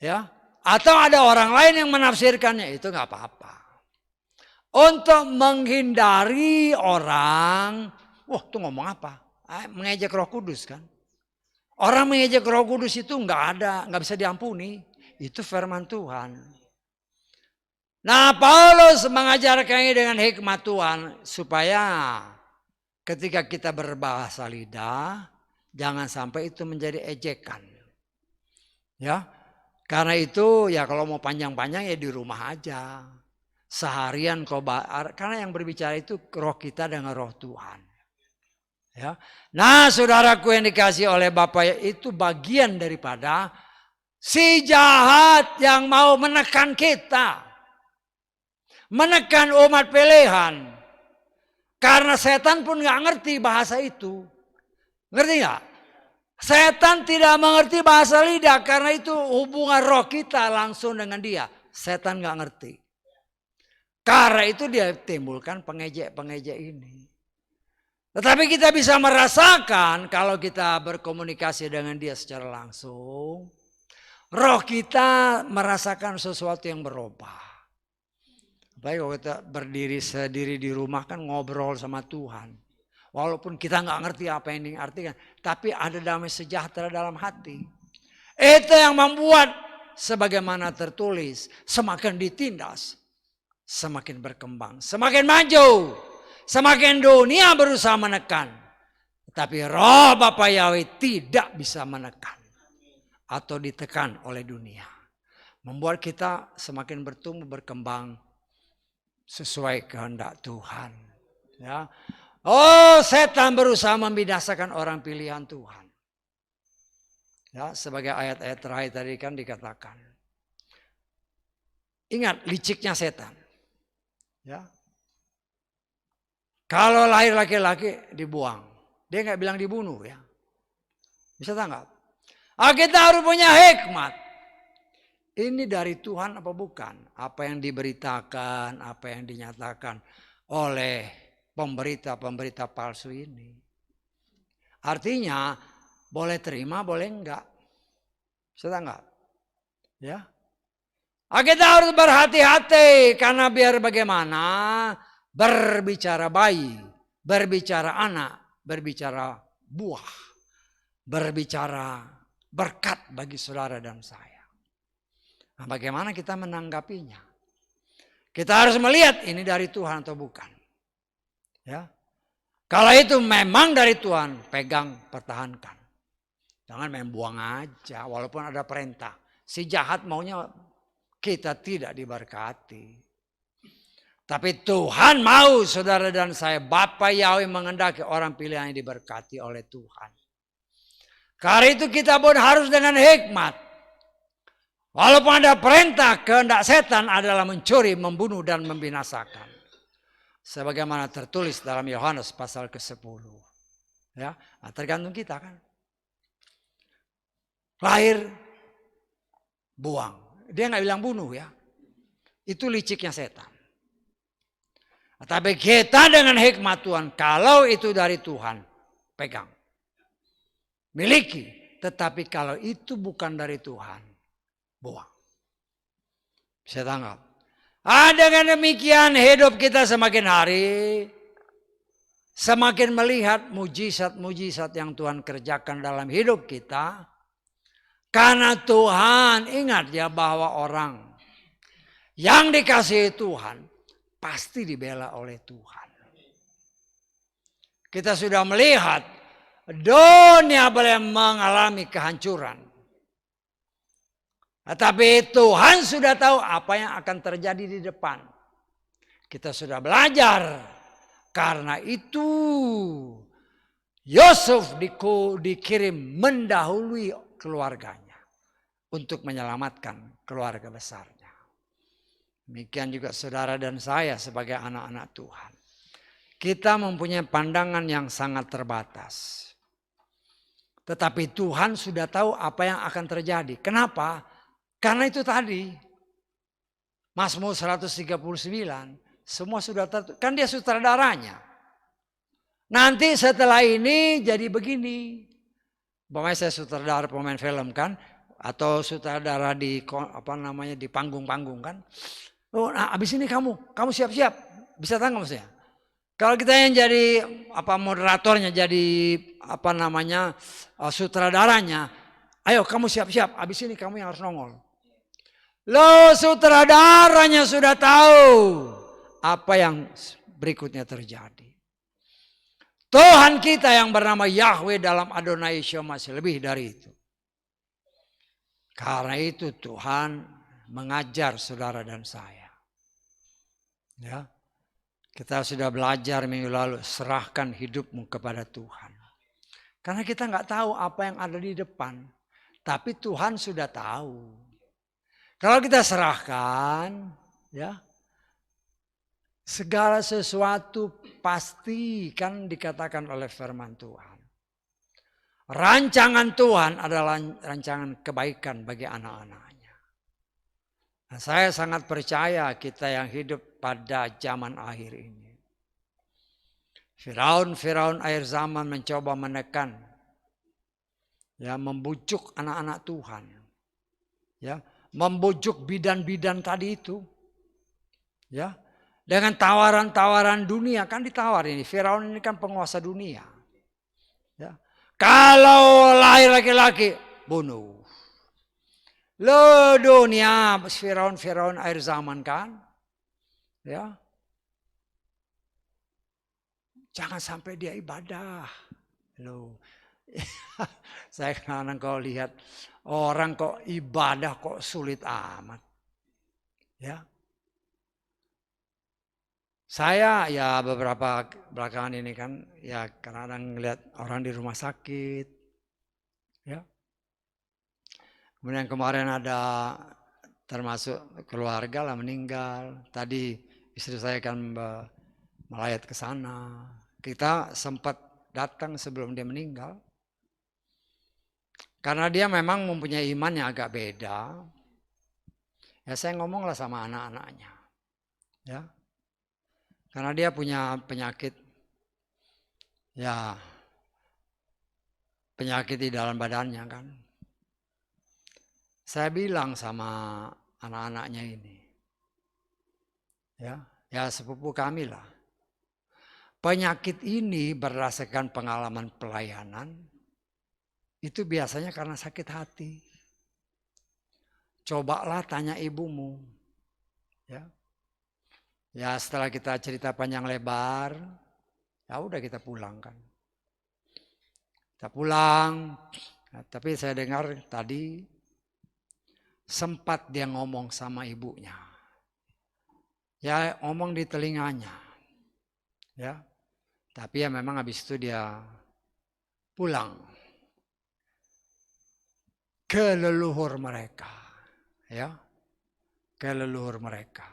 Ya. Atau ada orang lain yang menafsirkannya, itu nggak apa-apa. Untuk menghindari orang, wah tuh ngomong apa? Mengejek Roh Kudus kan? Orang mengejek Roh Kudus itu nggak bisa diampuni. Itu firman Tuhan. Nah, Paulus mengajarkannya dengan hikmat Tuhan supaya ketika kita berbahasa lidah, jangan sampai itu menjadi ejekan. Ya. Karena itu ya kalau mau panjang-panjang ya di rumah aja. Seharian karena yang berbicara itu roh kita dengan roh Tuhan. Ya. Nah, saudaraku yang dikasih oleh Bapak, itu bagian daripada si jahat yang mau menekan kita. Menekan umat pilihan. Karena setan pun gak ngerti bahasa itu. Ngerti gak? Setan tidak mengerti bahasa lidah karena itu hubungan roh kita langsung dengan dia. Setan gak ngerti. Karena itu dia timbulkan pengejek-pengejek ini. Tetapi kita bisa merasakan kalau kita berkomunikasi dengan dia secara langsung. Roh kita merasakan sesuatu yang berubah. Baik kalau kita berdiri sendiri di rumah kan ngobrol sama Tuhan. Walaupun kita nggak ngerti apa yang diartikan. Tapi ada damai sejahtera dalam hati. Itu yang membuat sebagaimana tertulis. Semakin ditindas. Semakin berkembang. Semakin maju. Semakin dunia berusaha menekan. Tapi roh Bapa Yahweh tidak bisa menekan. Atau ditekan oleh dunia. Membuat kita semakin bertumbuh berkembang. Sesuai kehendak Tuhan. Ya. Oh, setan berusaha membinasakan orang pilihan Tuhan. Ya, sebagai ayat-ayat terakhir tadi kan dikatakan. Ingat liciknya setan. Ya. Kalau lahir laki-laki dibuang. Dia nggak bilang dibunuh ya. Bisa tangkap? Kita harus punya hikmat. Ini dari Tuhan apa bukan? Apa yang diberitakan, apa yang dinyatakan oleh pemberita-pemberita palsu ini. Artinya boleh terima, boleh enggak. Bisa enggak? Ya. Kita harus berhati-hati karena biar bagaimana berbicara bayi, berbicara anak, berbicara buah, berbicara berkat bagi saudara dan saya. Nah, bagaimana kita menanggapinya? Kita harus melihat ini dari Tuhan atau bukan. Ya. Kalau itu memang dari Tuhan, pegang, pertahankan. Jangan main buang aja, walaupun ada perintah. Si jahat maunya kita tidak diberkati. Tapi Tuhan mau saudara dan saya, Bapa Yahweh mengendaki orang pilihan yang diberkati oleh Tuhan. Karena itu kita pun harus dengan hikmat. Walaupun ada perintah, kehendak setan adalah mencuri, membunuh, dan membinasakan. Sebagaimana tertulis dalam Yohanes pasal ke-10. Ya, nah, tergantung kita kan. Lahir, buang. Dia nggak bilang bunuh ya. Itu liciknya setan. Tapi kita dengan hikmat Tuhan, kalau itu dari Tuhan, pegang. Miliki. Tetapi kalau itu bukan dari Tuhan, buang. Bisa tangkap. Dengan demikian hidup kita semakin hari, semakin melihat mujizat-mujizat yang Tuhan kerjakan dalam hidup kita. Karena Tuhan, ingat ya bahwa orang yang dikasihi Tuhan pasti dibela oleh Tuhan. Kita sudah melihat dunia boleh mengalami kehancuran. Tapi Tuhan sudah tahu apa yang akan terjadi di depan. Kita sudah belajar. Karena itu Yusuf dikirim mendahului keluarganya. Untuk menyelamatkan keluarga besarnya. Demikian juga saudara dan saya sebagai anak-anak Tuhan. Kita mempunyai pandangan yang sangat terbatas. Tetapi Tuhan sudah tahu apa yang akan terjadi. Kenapa? Karena itu tadi, Mazmur 139, semua sudah kan dia sutradaranya. Nanti setelah ini jadi begini. Pokoknya saya sutradara pemain film kan, atau sutradara di di panggung-panggung kan. Oh, nah abis ini kamu siap-siap, bisa tanggung maksudnya. Kalau kita yang jadi moderatornya, jadi sutradaranya, ayo kamu siap-siap, abis ini kamu yang harus nongol. Loh, sutradaranya sudah tahu apa yang berikutnya terjadi. Tuhan kita yang bernama Yahweh dalam Adonai Yeshua masih lebih dari itu. Karena itu Tuhan mengajar saudara dan saya. Ya, kita sudah belajar minggu lalu, serahkan hidupmu kepada Tuhan. Karena kita nggak tahu apa yang ada di depan. Tapi Tuhan sudah tahu. Kalau kita serahkan, ya, segala sesuatu pasti kan dikatakan oleh firman Tuhan. Rancangan Tuhan adalah rancangan kebaikan bagi anak-anaknya. Nah, saya sangat percaya kita yang hidup pada zaman akhir ini. Firaun akhir zaman mencoba menekan, ya, membujuk anak-anak Tuhan, ya. Membujuk bidan-bidan tadi itu, ya, dengan tawaran-tawaran dunia kan ditawar ini. Firaun ini kan penguasa dunia, ya. Kalau lahir laki-laki bunuh. Lo dunia Firaun akhir zaman kan, ya. Jangan sampai dia ibadah, lo. Saya kadang kalau lihat orang kok ibadah kok sulit amat. Ya. Saya ya beberapa belakangan ini kan ya kadang ngeliat orang di rumah sakit. Ya. Kemudian kemarin ada termasuk keluarga lah meninggal. Tadi istri saya kan melayat ke sana. Kita sempat datang sebelum dia meninggal. Karena dia memang mempunyai iman yang agak beda. Ya saya ngomonglah sama anak-anaknya. Ya. Karena dia punya penyakit, ya penyakit di dalam badannya kan. Saya bilang sama anak-anaknya ini, ya sepupu kami lah. Penyakit ini berdasarkan pengalaman pelayanan, itu biasanya karena sakit hati. Cobalah tanya ibumu. Ya setelah kita cerita panjang lebar, ya udah kita pulang kan. Kita pulang, tapi saya dengar tadi sempat dia ngomong sama ibunya. Ya ngomong di telinganya. Ya. Tapi ya memang habis itu dia pulang ke leluhur mereka. Ya. Ke leluhur mereka.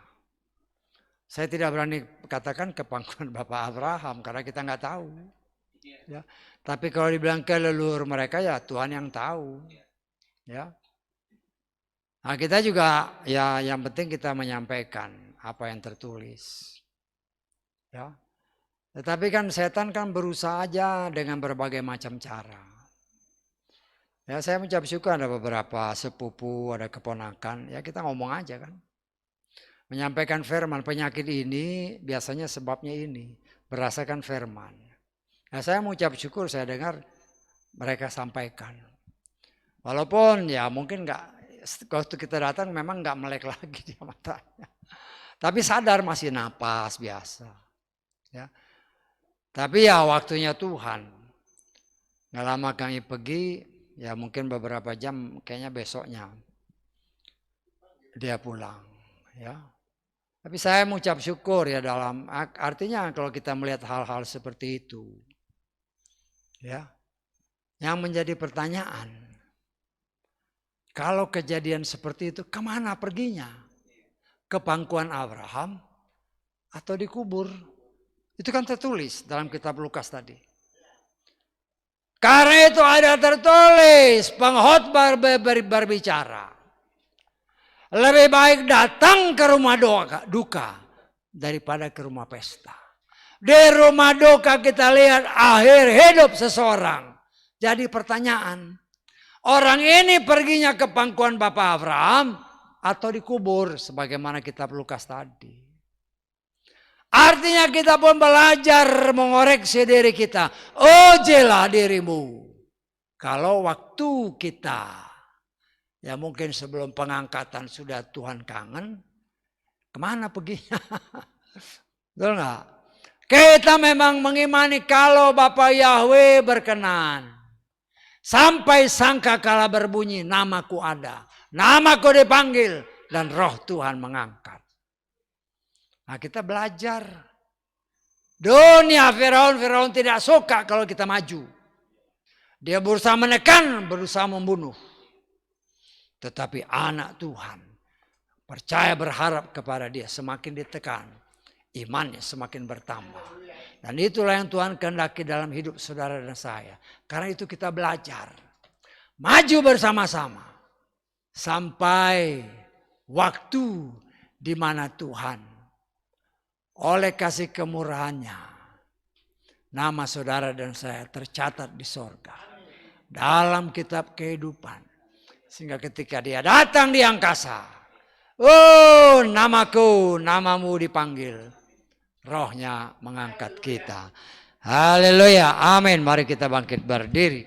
Saya tidak berani katakan ke pangkuan Bapak Abraham karena kita nggak tahu. Ya. Tapi kalau dibilang ke leluhur mereka ya Tuhan yang tahu. Ya. Nah kita juga ya yang penting kita menyampaikan apa yang tertulis. Ya. Tetapi kan setan kan berusaha aja dengan berbagai macam cara. Ya saya mengucap syukur ada beberapa sepupu, ada keponakan, ya kita ngomong aja kan. Menyampaikan firman, penyakit ini biasanya sebabnya ini, berdasarkan firman. Nah saya mengucap syukur saya dengar mereka sampaikan. Walaupun ya mungkin enggak, waktu kita datang memang enggak melek lagi di matanya. Tapi sadar masih napas biasa. Ya. Tapi ya waktunya Tuhan. Nggak lama kami pergi, ya mungkin beberapa jam, kayaknya besoknya dia pulang. Ya. Tapi saya mengucap syukur ya dalam, artinya kalau kita melihat hal-hal seperti itu. Ya. Yang menjadi pertanyaan, kalau kejadian seperti itu kemana perginya? Ke pangkuan Abraham atau dikubur? Itu kan tertulis dalam kitab Lukas tadi. Karena itu ada tertulis, pengkhotbah berbicara. Lebih baik datang ke rumah duka daripada ke rumah pesta. Di rumah duka kita lihat akhir hidup seseorang. Jadi pertanyaan, orang ini perginya ke pangkuan Bapak Abraham atau dikubur sebagaimana kitab Lukas tadi. Artinya kita pun belajar mengoreksi diri kita. Ujilah dirimu. Kalau waktu kita, ya mungkin sebelum pengangkatan sudah Tuhan kangen, kemana perginya? Betul nggak? Kita memang mengimani kalau Bapa Yahweh berkenan. Sampai sangkakala berbunyi, namaku ada. Namaku dipanggil dan roh Tuhan mengangkat. Nah kita belajar. Dunia Firaun tidak suka kalau kita maju. Dia berusaha menekan, berusaha membunuh. Tetapi anak Tuhan percaya berharap kepada dia semakin ditekan. Imannya semakin bertambah. Dan itulah yang Tuhan kehendaki dalam hidup saudara dan saya. Karena itu kita belajar. Maju bersama-sama. Sampai waktu di mana Tuhan oleh kasih kemurahannya, nama saudara dan saya tercatat di sorga. Dalam kitab kehidupan. Sehingga ketika dia datang di angkasa. Oh namaku, namamu dipanggil. Rohnya mengangkat kita. Haleluya, amin. Mari kita bangkit berdiri.